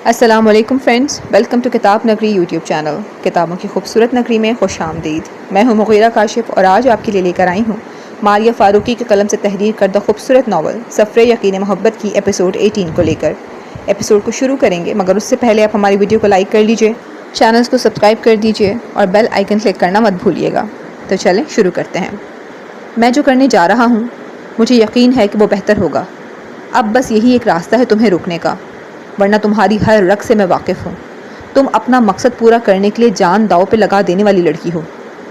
السلام علیکم friends, welcome to کتاب نگری یوٹیوب چینل۔ کتابوں کی خوبصورت نگری میں خوش آمدید۔ میں ہوں مغیرہ کاشف اور آج آپ کے لیے لے کر آئی ہوں ماریہ فاروقی کے قلم سے تحریر کردہ خوبصورت ناول سفر یقین محبت کی ایپیسوڈ 18 کو لے کر۔ ایپیسوڈ کو شروع کریں گے مگر اس سے پہلے آپ ہماری ویڈیو کو لائک کر لیجئے، چینلز کو سبسکرائب کر دیجئے اور بیل آئیکن کلک کرنا مت بھولیے گا۔ تو چلیں شروع کرتے ہیں۔ میں جو کرنے جا رہا ہوں مجھے یقین ہے کہ وہ بہتر ہوگا۔ اب بس یہی ایک راستہ ہے تمہیں روکنے کا، ورنہ تمہاری ہر رگ سے میں واقف ہوں۔ تم اپنا مقصد پورا کرنے کے لیے جان داؤ پہ لگا دینے والی لڑکی ہو۔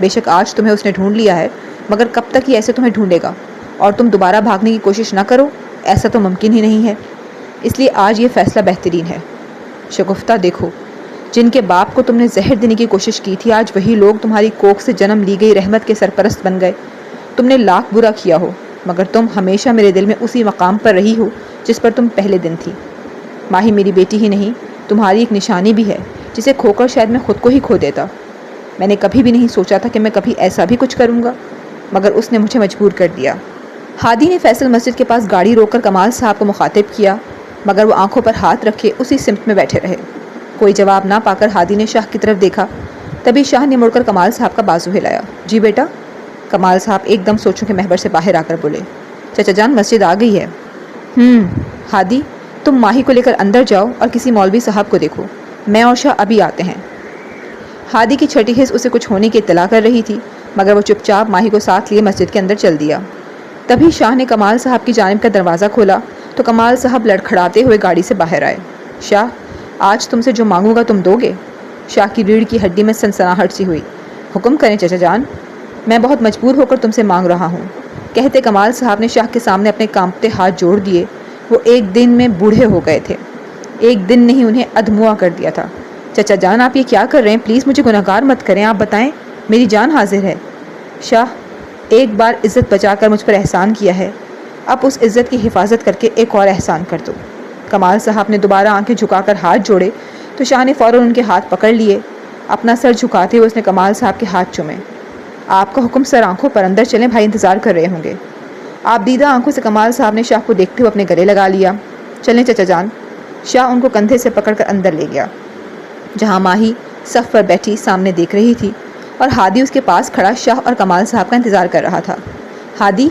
بے شک آج تمہیں اس نے ڈھونڈ لیا ہے، مگر کب تک یہ ایسے تمہیں ڈھونڈے گا اور تم دوبارہ بھاگنے کی کوشش نہ کرو؟ ایسا تو ممکن ہی نہیں ہے۔ اس لیے آج یہ فیصلہ بہترین ہے۔ شگفتہ دیکھو، جن کے باپ کو تم نے زہر دینے کی کوشش کی تھی، آج وہی لوگ تمہاری کوکھ سے جنم لی گئی رحمت کے سرپرست بن گئے۔ تم نے لاکھ برا کیا ہو، مگر تم ہمیشہ میرے دل میں اسی مقام پر رہی ہو جس پر تم پہلے دن تھی۔ ماہی میری بیٹی ہی نہیں، تمہاری ایک نشانی بھی ہے جسے کھو کر شاید میں خود کو ہی کھو دیتا۔ میں نے کبھی بھی نہیں سوچا تھا کہ میں کبھی ایسا بھی کچھ کروں گا، مگر اس نے مجھے مجبور کر دیا۔ ہادی نے فیصل مسجد کے پاس گاڑی روک کر کمال صاحب کو مخاطب کیا، مگر وہ آنکھوں پر ہاتھ رکھے اسی سمت میں بیٹھے رہے۔ کوئی جواب نہ پا کر ہادی نے شاہ کی طرف دیکھا، تبھی شاہ نے مڑ کر کمال صاحب کا بازو ہلایا۔ جی بیٹا؟ کمال صاحب ایک دم سوچوں کے محور سے باہر آ کر بولے، چچا جان مسجد آ گئی ہے۔ ہادی تم ماہی کو لے کر اندر جاؤ اور کسی مولوی صاحب کو دیکھو، میں اور شاہ ابھی آتے ہیں۔ ہادی کی چھٹی حص اسے کچھ ہونے کی اطلاع کر رہی تھی، مگر وہ چپ چاپ ماہی کو ساتھ لیے مسجد کے اندر چل دیا۔ تبھی شاہ نے کمال صاحب کی جانب کا دروازہ کھولا تو کمال صاحب لڑکھڑاتے ہوئے گاڑی سے باہر آئے۔ شاہ، آج تم سے جو مانگوں گا تم دو گے؟ شاہ کی ریڑھ کی ہڈی میں سنسناہٹ سی ہوئی۔ حکم کریں چچا جان، میں بہت مجبور ہو کر تم سے مانگ رہا ہوں، کہتے کمال صاحب نے شاہ کے سامنے اپنے کانپتے ہاتھ جوڑ دیے۔ وہ ایک دن میں بوڑھے ہو گئے تھے، ایک دن نہیں انہیں ادھموا کر دیا تھا۔ چچا جان آپ یہ کیا کر رہے ہیں؟ پلیز مجھے گناہگار مت کریں، آپ بتائیں، میری جان حاضر ہے۔ شاہ، ایک بار عزت بچا کر مجھ پر احسان کیا ہے، اب اس عزت کی حفاظت کر کے ایک اور احسان کر دو۔ کمال صاحب نے دوبارہ آنکھیں جھکا کر ہاتھ جوڑے تو شاہ نے فوراً ان کے ہاتھ پکڑ لیے۔ اپنا سر جھکاتے ہوئے اس نے کمال صاحب کے ہاتھ چومے۔ آپ کا حکم سر، آنکھوں پر، اندر چلیں، بھائی انتظار کر رہے ہوں گے۔ آپ دیدہ آنکھوں سے کمال صاحب نے شاہ کو دیکھتے ہوئے اپنے گلے لگا لیا۔ چلیں چچا جان۔ شاہ ان کو کندھے سے پکڑ کر اندر لے گیا، جہاں ماہی صف پر بیٹھی سامنے دیکھ رہی تھی اور ہادی اس کے پاس کھڑا شاہ اور کمال صاحب کا انتظار کر رہا تھا۔ ہادی؟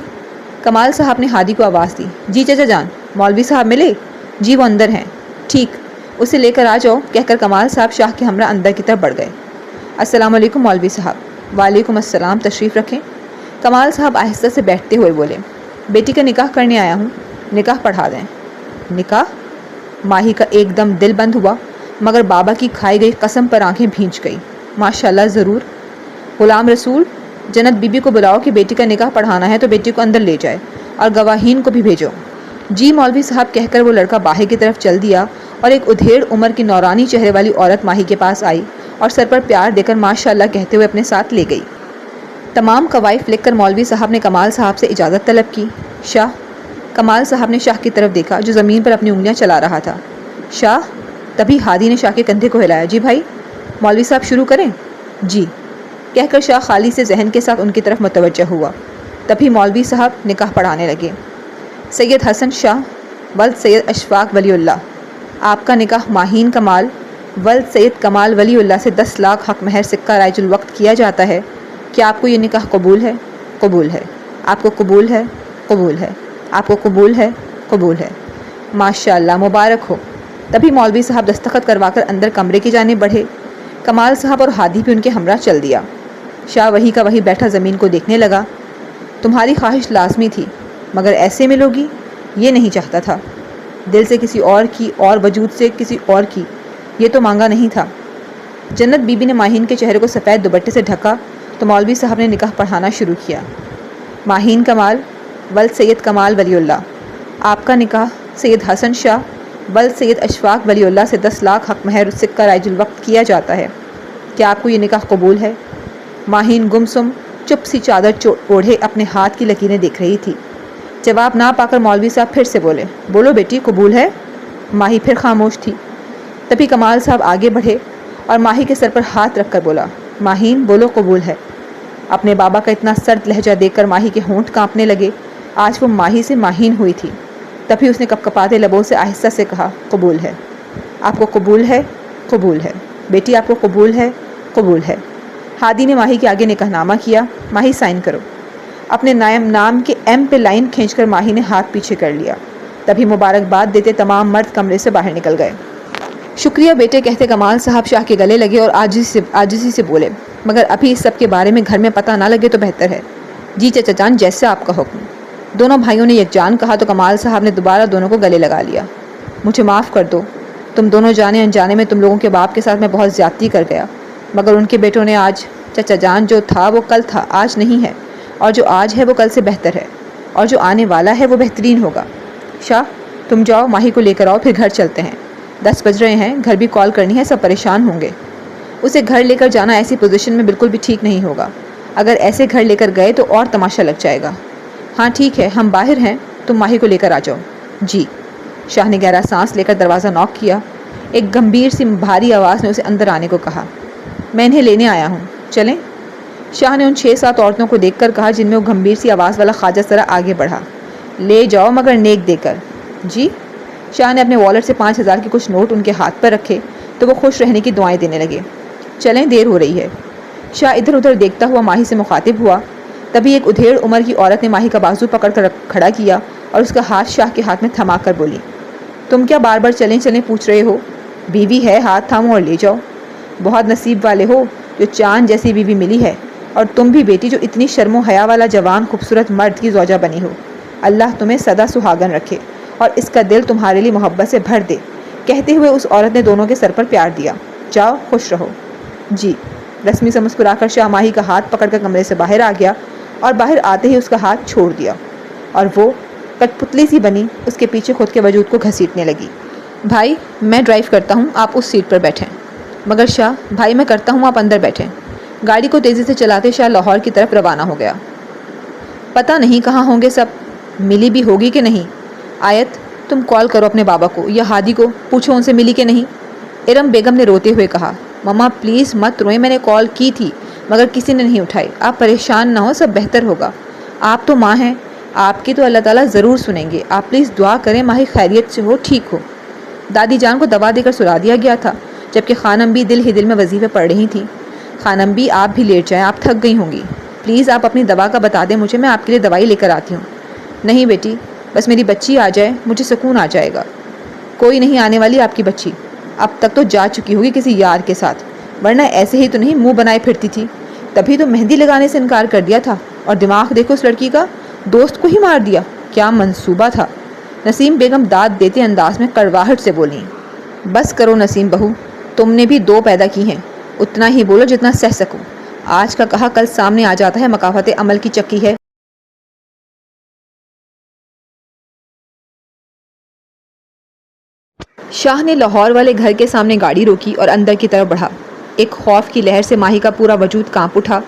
کمال صاحب نے ہادی کو آواز دی۔ جی چچا جان۔ مولوی صاحب ملے؟ جی وہ اندر ہیں۔ ٹھیک، اسے لے کر آ جاؤ، کہہ کر کمال صاحب شاہ کے ہمراہ اندر کی طرف بڑھ گئے۔ السلام علیکم مولوی صاحب۔ وعلیکم السلام، تشریف رکھیں۔ کمال صاحب آہستہ سے بیٹھتے ہوئے بولے، بیٹی کا نکاح کرنے آیا ہوں، نکاح پڑھا دیں۔ نکاح؟ ماہی کا ایک دم دل بند ہوا، مگر بابا کی کھائی گئی قسم پر آنکھیں بھیج گئی۔ ماشاءاللہ، ضرور۔ غلام رسول، جنت بی بی کو بلاؤ کہ بیٹی کا نکاح پڑھانا ہے تو بیٹی کو اندر لے جائے اور گواہین کو بھی بھیجو۔ جی مولوی صاحب، کہہ کر وہ لڑکا باہر کی طرف چل دیا اور ایک ادھیڑ عمر کی نورانی چہرے والی عورت ماہی کے پاس آئی اور سر پر پیار دے کر ماشاءاللہ کہتے ہوئے اپنے ساتھ لے گئی۔ تمام قوائف لکھ کر مولوی صاحب نے کمال صاحب سے اجازت طلب کی۔ شاہ؟ کمال صاحب نے شاہ کی طرف دیکھا جو زمین پر اپنی انگلیاں چلا رہا تھا۔ شاہ؟ تبھی ہادی نے شاہ کے کندھے کو ہلایا۔ جی بھائی؟ مولوی صاحب شروع کریں؟ جی، کہہ کر شاہ خالی سے ذہن کے ساتھ ان کی طرف متوجہ ہوا۔ تبھی مولوی صاحب نکاح پڑھانے لگے۔ سید حسن شاہ ولد سید اشفاق ولی اللہ، آپ کا نکاح ماہین کمال ولد سید کمال ولی اللہ سے 10 لاکھ حق مہر سکہ رائج الوقت کیا جاتا ہے۔ کیا آپ کو یہ نکاح قبول ہے؟ قبول ہے۔ آپ کو قبول ہے؟ قبول ہے۔ آپ کو قبول ہے؟ قبول ہے۔ ماشاءاللہ، مبارک ہو۔ تبھی مولوی صاحب دستخط کروا کر اندر کمرے کی جانب بڑھے۔ کمال صاحب اور ہادی بھی ان کے ہمراہ چل دیا۔ شاہ وہی کا وہی بیٹھا زمین کو دیکھنے لگا۔ تمہاری خواہش لازمی تھی، مگر ایسے ملوگی یہ نہیں چاہتا تھا۔ دل سے کسی اور کی اور وجود سے کسی اور کی، یہ تو مانگا نہیں تھا۔ جنت بی بی نے ماہین کے چہرے کو سفید دوپٹے سے ڈھکا تو مولوی صاحب نے نکاح پڑھانا شروع کیا۔ ماہین کمال ولد سید کمال ولی اللہ، آپ کا نکاح سید حسن شاہ ولد سید اشفاق ولی اللہ سے 10 لاکھ حق مہر سکہ رائج الوقت کیا جاتا ہے۔ کیا آپ کو یہ نکاح قبول ہے؟ ماہین گمسم چپ سی چادر اوڑھے اپنے ہاتھ کی لکیریں دیکھ رہی تھی۔ جواب نہ پا کر مولوی صاحب پھر سے بولے، بولو بیٹی، قبول ہے؟ ماہی پھر خاموش تھی۔ تبھی کمال صاحب آگے بڑھے اور ماہی کے سر پر ہاتھ رکھ کر بولا، ماہین بولو قبول ہے۔ اپنے بابا کا اتنا سرد لہجہ دیکھ کر ماہی کے ہونٹ کانپنے لگے۔ آج وہ ماہی سے ماہین ہوئی تھی۔ تبھی اس نے کپکپاتے لبوں سے آہستہ سے کہا، قبول ہے۔ آپ کو قبول ہے؟ قبول ہے بیٹی، آپ کو قبول ہے؟ قبول ہے۔ ہادی نے ماہی کے آگے نکاح نامہ کیا۔ ماہی سائن کرو۔ اپنے نام کے ایم پہ لائن کھینچ کر ماہی نے ہاتھ پیچھے کر لیا۔ تبھی مبارکباد دیتے تمام مرد کمرے سے باہر نکل گئے۔ شکریہ بیٹے کہتے کمال صاحب شاہ کے گلے لگے اور عاجزی سے بولے، مگر ابھی اس سب کے بارے میں گھر میں پتہ نہ لگے تو بہتر ہے۔ جی چچا جان، جیسے آپ کا حکم۔ دونوں بھائیوں نے یکجان کہا تو کمال صاحب نے دوبارہ دونوں کو گلے لگا لیا۔ مجھے معاف کر دو، تم دونوں جانے انجانے میں تم لوگوں کے باپ کے ساتھ میں بہت زیادتی کر گیا، مگر ان کے بیٹوں نے آج چچا جان جو تھا وہ کل تھا، آج نہیں ہے، اور جو آج ہے وہ کل سے بہتر ہے، اور جو آنے والا ہے وہ بہترین ہوگا۔ شاہ تم جاؤ، ماہی کو لے کر آؤ، پھر گھر چلتے ہیں۔ 10 بج رہے ہیں، گھر بھی کال کرنی ہے، سب پریشان ہوں گے۔ اسے گھر لے کر جانا ایسی پوزیشن میں بالکل بھی ٹھیک نہیں ہوگا۔ اگر ایسے گھر لے کر گئے تو اور تماشا لگ جائے گا۔ ہاں ٹھیک ہے، ہم باہر ہیں، تم ماہی کو لے کر آ جاؤ۔ جی۔ شاہ نے گہرا سانس لے کر دروازہ نوک کیا۔ ایک گمبھیر سی بھاری آواز نے اسے اندر آنے کو کہا۔ میں انہیں لینے آیا ہوں، چلیں؟ شاہ نے ان 6-7 عورتوں کو دیکھ کر کہا جن میں وہ گمبھیر سی آواز والا خواجہ ذرا آگے بڑھا۔ لے جاؤ مگر نیک دے کر۔ جی۔ شاہ نے اپنے والٹ سے 5000 کے کچھ نوٹ ان کے ہاتھ پر رکھے تو وہ خوش رہنے کی دعائیں دینے لگے۔ چلیں، دیر ہو رہی ہے۔ شاہ ادھر ادھر دیکھتا ہوا ماہی سے مخاطب ہوا۔ تبھی ایک ادھیڑ عمر کی عورت نے ماہی کا بازو پکڑ کر کھڑا کیا اور اس کا ہاتھ شاہ کے ہاتھ میں تھما کر بولی، تم کیا بار بار چلیں چلیں پوچھ رہے ہو؟ بیوی ہے، ہاتھ تھامو اور لے جاؤ۔ بہت نصیب والے ہو جو چاند جیسی بیوی ملی ہے، اور تم بھی بیٹی جو اتنی شرم و حیا والا جوان خوبصورت مرد کی زوجہ بنی ہو۔ اللہ تمہیں سدا سہاگن رکھے اور اس کا دل تمہارے لیے محبت سے بھر دے۔ کہتے ہوئے اس عورت نے دونوں کے سر پر پیار دیا۔ جاؤ، خوش رہو۔ جی۔ رسمی سے مسکرا کر شاہ ماہی کا ہاتھ پکڑ کر کمرے سے باہر آ گیا اور باہر آتے ہی اس کا ہاتھ چھوڑ دیا اور وہ کٹ پتلی سی بنی اس کے پیچھے خود کے وجود کو گھسیٹنے لگی۔ بھائی میں ڈرائیو کرتا ہوں، آپ اس سیٹ پر بیٹھیں۔ مگر شاہ، بھائی میں کرتا ہوں، آپ اندر بیٹھیں۔ گاڑی کو تیزی سے چلاتے شاہ لاہور کی طرف روانہ ہو گیا۔ پتہ نہیں کہاں ہوں گے سب، ملی بھی ہوگی کہ نہیں۔ آیت تم کال کرو اپنے بابا کو یا ہادی کو، پوچھو ان سے ملی کہ نہیں۔ ارم بیگم نے روتے ہوئے کہا، مما پلیز مت روئیں، میں نے کال کی تھی مگر کسی نے نہیں اٹھائی۔ آپ پریشان نہ ہو، سب بہتر ہوگا۔ آپ تو ماں ہیں، آپ کی تو اللہ تعالیٰ ضرور سنیں گے۔ آپ پلیز دعا کریں ماہی خیریت سے ہو، ٹھیک ہو۔ دادی جان کو دوا دے کر سلا دیا گیا تھا، جبکہ خانم بھی دل ہی دل میں وظیفے پڑھ رہی تھیں۔ خانم بھی آپ بھی لیٹ جائیں، آپ تھک گئی ہوں گی۔ پلیز آپ اپنی دوا کا بتا دیں مجھے، میں آپ کے لیے دوائی لے کر آتی ہوں۔ نہیں بیٹی، بس میری بچی آ جائے، مجھے سکون آ جائے گا۔ کوئی نہیں آنے والی آپ کی بچی، اب تک تو جا چکی ہوگی کسی یار کے ساتھ، ورنہ ایسے ہی تو نہیں منہ بنائے پھرتی تھی۔ تبھی تو مہندی لگانے سے انکار کر دیا تھا، اور دماغ دیکھو اس لڑکی کا، دوست کو ہی مار دیا۔ کیا منصوبہ تھا۔ نسیم بیگم داد دیتے انداز میں کڑواہٹ سے بولیں، بس کرو نسیم بہو، تم نے بھی 2 پیدا کی ہیں، اتنا ہی بولو جتنا سہ سکو۔ آج کا کہا کل سامنے آ جاتا ہے، مکافات عمل کی چکی ہے۔ شاہ نے لاہور والے گھر کے سامنے گاڑی روکی اور اندر کی طرف بڑھا۔ ایک خوف کی لہر سے ماہی کا پورا وجود کانپ اٹھا۔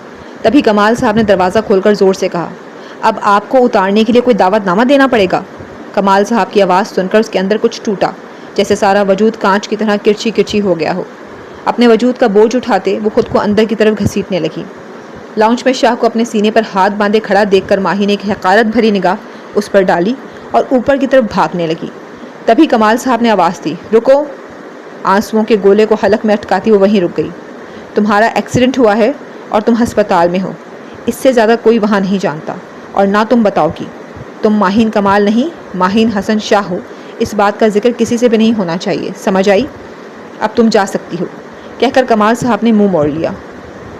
تبھی کمال صاحب نے دروازہ کھول کر زور سے کہا، اب آپ کو اتارنے کے لیے کوئی دعوت نامہ دینا پڑے گا۔ کمال صاحب کی آواز سن کر اس کے اندر کچھ ٹوٹا، جیسے سارا وجود کانچ کی طرح کرچی کرچی ہو گیا ہو۔ اپنے وجود کا بوجھ اٹھاتے وہ خود کو اندر کی طرف گھسیٹنے لگی۔ لاؤنج میں شاہ کو اپنے سینے پر ہاتھ باندھے کھڑا دیکھ کر ماہی نے ایک حقارت بھری نگاہ اس پر ڈالی اور اوپر کی طرف بھاگنے لگی۔ تبھی کمال صاحب نے آواز دی، رکو۔ آنسوؤں کے گولے کو حلق میں اٹکاتی وہ وہیں رک گئی۔ تمہارا ایکسیڈنٹ ہوا ہے اور تم ہسپتال میں ہو، اس سے زیادہ کوئی وہاں نہیں جانتا، اور نہ تم بتاؤ کہ تم ماہین کمال نہیں، ماہین حسن شاہ ہو۔ اس بات کا ذکر کسی سے بھی نہیں ہونا چاہیے، سمجھ آئی؟ اب تم جا سکتی ہو، کہہ کر کمال صاحب نے منہ موڑ لیا۔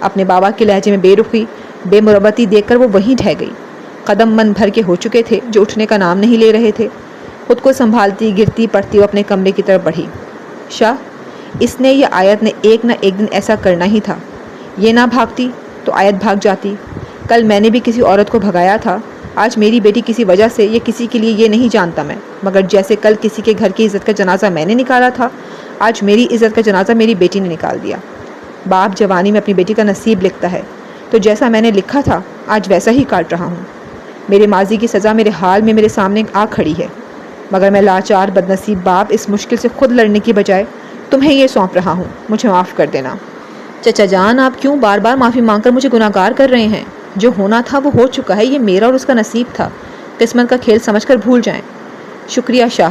اپنے بابا کے لہجے میں بے رخی، بے مربتی دیکھ کر وہ وہیں ٹھہ گئی۔ قدم من بھر کے ہو چکے تھے جو اٹھنے کا نام نہیں لے رہے تھے۔ خود کو سنبھالتی گرتی پڑتی وہ اپنے کمرے کی طرف بڑھی۔ شاہ، اس نے یا آیت نے ایک نہ ایک دن ایسا کرنا ہی تھا۔ یہ نہ بھاگتی تو آیت بھاگ جاتی۔ کل میں نے بھی کسی عورت کو بھگایا تھا، آج میری بیٹی کسی وجہ سے یا کسی کے لیے یہ نہیں جانتا میں، مگر جیسے کل کسی کے گھر کی عزت کا جنازہ میں نے نکالا تھا، آج میری عزت کا جنازہ میری بیٹی نے نکال دیا۔ باپ جوانی میں اپنی بیٹی کا نصیب لکھتا ہے، تو جیسا میں نے لکھا تھا آج ویسا ہی کاٹ رہا ہوں۔ میرے ماضی کی سزا میرے حال میں میرے سامنے آ کھڑی ہے، مگر میں لاچار بدنصیب باپ اس مشکل سے خود لڑنے کی بجائے تمہیں یہ سونپ رہا ہوں، مجھے معاف کر دینا۔ چچا جان، آپ کیوں بار بار معافی مانگ کر مجھے گناہگار کر رہے ہیں؟ جو ہونا تھا وہ ہو چکا ہے، یہ میرا اور اس کا نصیب تھا، قسمت کا کھیل سمجھ کر بھول جائیں۔ شکریہ شاہ۔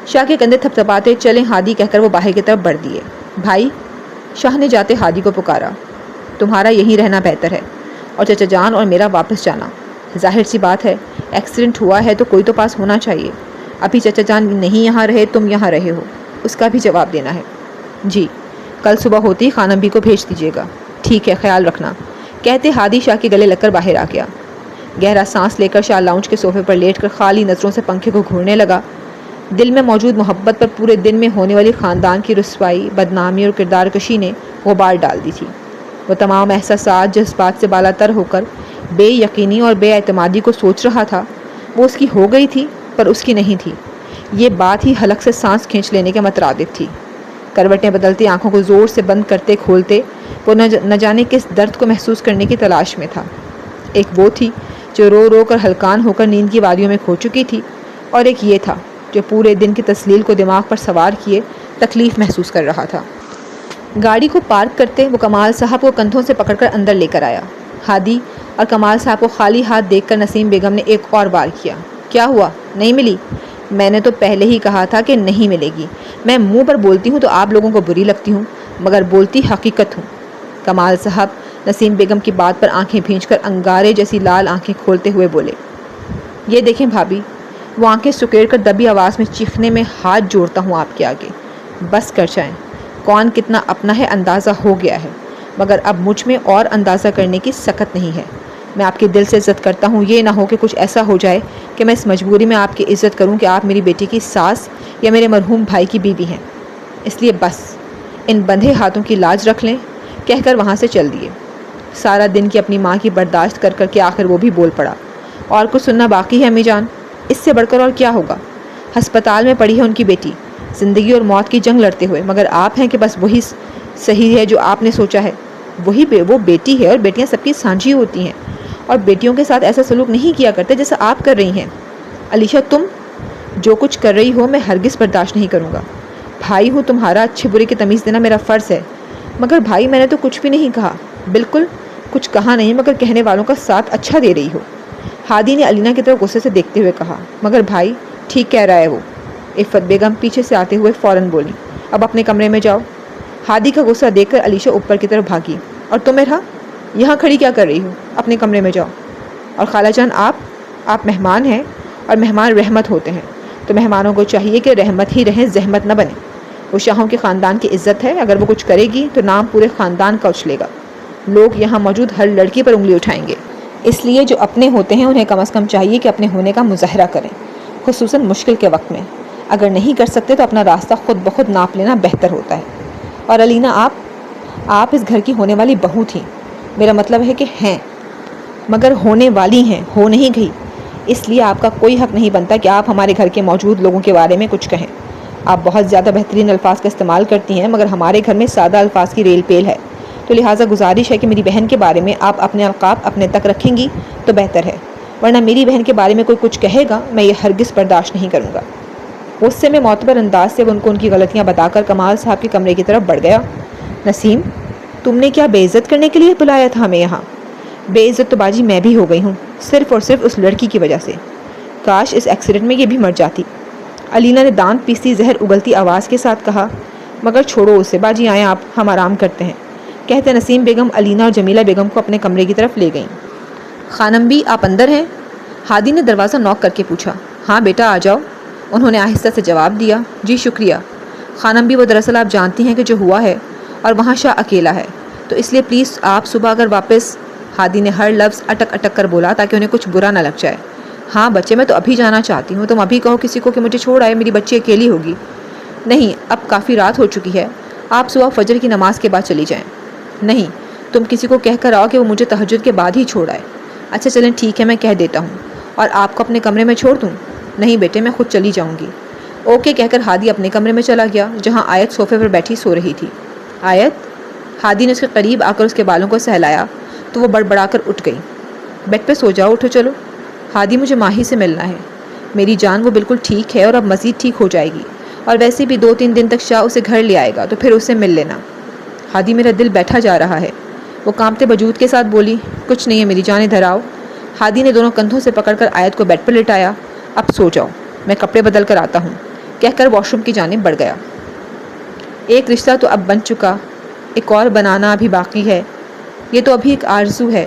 شاہ کے کندھے تھپتھپاتے چلیں ہادی کہہ کر وہ باہر کی طرف بڑھ دیے۔ بھائی، شاہ نے جاتے ہادی کو پکارا، تمہارا یہیں رہنا بہتر ہے اور چچا جان اور میرا واپس جانا۔ ظاہر سی بات ہے، ایکسیڈنٹ ہوا ہے تو کوئی تو پاس ہونا چاہیے۔ ابھی چچا جان نہیں یہاں رہے، تم یہاں رہے ہو، اس کا بھی جواب دینا ہے۔ جی، کل صبح ہوتی ہی خانم بھی کو بھیج دیجیے گا۔ ٹھیک ہے، خیال رکھنا، کہتے ہادی شاہ کے گلے لگ کر باہر آ گیا۔ گہرا سانس لے کر شاہ لاؤنج کے صوفے پر لیٹ کر خالی نظروں سے پنکھے کو گھورنے لگا۔ دل میں موجود محبت پر پورے دن میں ہونے والی خاندان کی رسوائی، بدنامی اور کردار کشی نے غبار ڈال دی تھی۔ وہ تمام احساسات، جذبات سے بالاتر ہو کر بے یقینی اور بے اعتمادی کو سوچ رہا تھا۔ وہ اس کی ہو گئی تھی پر اس کی نہیں تھی۔ یہ بات ہی حلق سے سانس کھینچ لینے کے مترادف تھی۔ کروٹیں بدلتی آنکھوں کو زور سے بند کرتے کھولتے وہ نہ جانے کس درد کو محسوس کرنے کی تلاش میں تھا۔ ایک وہ تھی جو رو رو کر ہلکان ہو کر نیند کی وادیوں میں کھو چکی تھی، اور ایک یہ تھا جو پورے دن کی تسلیل کو دماغ پر سوار کیے تکلیف محسوس کر رہا تھا۔ گاڑی کو پارک کرتے وہ کمال صاحب کو کندھوں سے پکڑ کر اندر لے کر آیا۔ ہادی اور کمال صاحب کو خالی ہاتھ دیکھ کر نسیم بیگم نے ایک اور بار کیا، کیا ہوا، نہیں ملی؟ میں نے تو پہلے ہی کہا تھا کہ نہیں ملے گی۔ میں منہ پر بولتی ہوں تو آپ لوگوں کو بری لگتی ہوں، مگر بولتی حقیقت ہوں۔ کمال صاحب نسیم بیگم کی بات پر آنکھیں بھینچ کر انگارے جیسی لال آنکھیں کھولتے ہوئے بولے، یہ دیکھیں بھابھی، وہ آنکھیں سکیڑ کر دبی آواز میں چیخنے میں ہاتھ جوڑتا ہوں آپ کے آگے، بس کر جائیں، کون کتنا اپنا ہے اندازہ ہو گیا ہے، مگر اب مجھ میں اور اندازہ کرنے کی سکت نہیں ہے۔ میں آپ کے دل سے عزت کرتا ہوں، یہ نہ ہو کہ کچھ ایسا ہو جائے کہ میں اس مجبوری میں آپ کی عزت کروں کہ آپ میری بیٹی کی ساس یا میرے مرحوم بھائی کی بیوی ہیں۔ اس لیے بس ان بندھے ہاتھوں کی لاج رکھ لیں، کہہ کر وہاں سے چل دیے۔ سارا دن کی اپنی ماں کی برداشت کر کر کے آخر وہ بھی بول پڑا، اور کچھ سننا باقی ہے امی جان؟ اس سے بڑھ کر اور کیا ہوگا؟ ہسپتال میں پڑی ہے ان کی بیٹی، زندگی اور موت کی جنگ لڑتے ہوئے، مگر آپ ہیں کہ بس وہی صحیح ہے جو آپ نے سوچا ہے، وہ بیٹی ہے، اور بیٹیاں سب کی سانجھی ہوتی ہیں، اور بیٹیوں کے ساتھ ایسا سلوک نہیں کیا کرتے جیسا آپ کر رہی ہیں۔ علیشہ، تم جو کچھ کر رہی ہو میں ہرگز برداشت نہیں کروں گا۔ بھائی ہوں تمہارا، اچھے برے کی تمیز دینا میرا فرض ہے۔ مگر بھائی، میں نے تو کچھ بھی نہیں کہا، بالکل کچھ کہا نہیں، مگر کہنے والوں کا ساتھ اچھا دے رہی ہو۔ ہادی نے علینا کی طرف غصے سے دیکھتے ہوئے کہا، مگر بھائی ٹھیک کہہ رہا ہے وہ۔ عفت بیگم پیچھے سے آتے ہوئے فوراً بولی، اب اپنے کمرے میں جاؤ۔ ہادی کا غصہ دیکھ کر علیشہ اوپر کی طرف بھاگی، اور تم میرا یہاں کھڑی کیا کر رہی ہو؟ اپنے کمرے میں جاؤ۔ اور خالہ جان، آپ مہمان ہیں، اور مہمان رحمت ہوتے ہیں، تو مہمانوں کو چاہیے کہ رحمت ہی رہیں، زحمت نہ بنے۔ وہ شاہوں کے خاندان کی عزت ہے، اگر وہ کچھ کرے گی تو نام پورے خاندان کا اچھلے گا، لوگ یہاں موجود ہر لڑکی پر انگلی اٹھائیں گے۔ اس لیے جو اپنے ہوتے ہیں انہیں کم از کم چاہیے کہ اپنے ہونے کا مظاہرہ کریں، خصوصاً مشکل کے وقت میں۔ اگر نہیں کر سکتے تو اپنا راستہ خود بخود ناپ لینا بہتر ہوتا ہے۔ اور علینا، آپ اس گھر کی ہونے والی بہو تھیں، میرا مطلب ہے کہ ہیں، مگر ہونے والی ہیں، ہو نہیں گئی، اس لیے آپ کا کوئی حق نہیں بنتا کہ آپ ہمارے گھر کے موجود لوگوں کے بارے میں کچھ کہیں۔ آپ بہت زیادہ بہترین الفاظ کا استعمال کرتی ہیں، مگر ہمارے گھر میں سادہ الفاظ کی ریل پیل ہے، تو لہٰذا گزارش ہے کہ میری بہن کے بارے میں آپ اپنے القاب اپنے تک رکھیں گی تو بہتر ہے، ورنہ میری بہن کے بارے میں کوئی کچھ کہے گا میں یہ ہرگز برداشت نہیں کروں گا۔ غصے میں معتبر انداز سے وہ ان کی غلطیاں بتا کر کمال صاحب کے کمرے کی طرف بڑھ گیا۔ نسیم، تم نے کیا بے عزت کرنے کے لیے بلایا تھا ہمیں یہاں؟ بے عزت تو باجی میں بھی ہو گئی ہوں، صرف اور صرف اس لڑکی کی وجہ سے۔ کاش اس ایکسیڈنٹ میں یہ بھی مر جاتی۔ علینا نے دانت پیستی زہر اگلتی آواز کے ساتھ کہا، مگر چھوڑو اسے باجی، آئیں آپ، ہم آرام کرتے ہیں، کہتے نسیم بیگم علینا اور جمیلہ بیگم کو اپنے کمرے کی طرف لے گئیں۔ خانم بھی آپ اندر ہیں؟ ہادی نے دروازہ نوک کر کے پوچھا۔ ہاں بیٹا، آ جاؤ، انہوں نے آہستہ سے جواب دیا۔ جی شکریہ خانم بھی، وہ دراصل آپ جانتی ہیں کہ جو ہوا ہے، اور وہاں شاہ اکیلا ہے، تو اس لیے پلیز آپ صبح اگر واپس۔ ہادی نے ہر لفظ اٹک اٹک کر بولا تاکہ انہیں کچھ برا نہ لگ جائے۔ ہاں بچے، میں تو ابھی جانا چاہتی ہوں، تم ابھی کہو کسی کو کہ مجھے چھوڑ آئے، میری بچی اکیلی ہوگی۔ نہیں، اب کافی رات ہو چکی ہے، آپ صبح فجر کی نماز کے بعد چلی جائیں۔ نہیں، تم کسی کو کہہ کر آؤ کہ وہ مجھے تہجد کے بعد ہی چھوڑ آئے۔ اچھا چلیں ٹھیک ہے، میں کہہ دیتا ہوں، اور آپ کو اپنے کمرے میں چھوڑ دوں؟ نہیں بیٹے، میں خود چلی جاؤں گی۔ اوکے کہہ کر ہادی اپنے کمرے میں چلا گیا، جہاں آیت صوفے پر بیٹھی سو رہی تھی۔ آیت، ہادی نے اس کے قریب آ کر اس کے بالوں کو سہلایا تو وہ بڑبڑا کر اٹھ گئی۔ بیڈ پہ سو جاؤ، اٹھو چلو۔ ہادی، مجھے ماہی سے ملنا ہے۔ میری جان، وہ بالکل ٹھیک ہے اور اب مزید ٹھیک ہو جائے گی، اور ویسے بھی 2-3 دن تک شاہ اسے گھر لے آئے گا، تو پھر اسے مل لینا۔ ہادی، میرا دل بیٹھا جا رہا ہے، وہ کانپتے وجود کے ساتھ بولی۔ کچھ نہیں ہے میری جان، ادھر آؤ۔ ہادی نے دونوں کندھوں سے پکڑ کر آیت کو بیڈ پر لٹایا۔ اب سو جاؤ، میں کپڑے بدل کر آتا ہوں۔ کہہ کر واش روم کی جانب بڑھ گیا۔ ایک رشتہ تو اب بن چکا، ایک اور بنانا ابھی باقی ہے۔ یہ تو ابھی ایک آرزو ہے،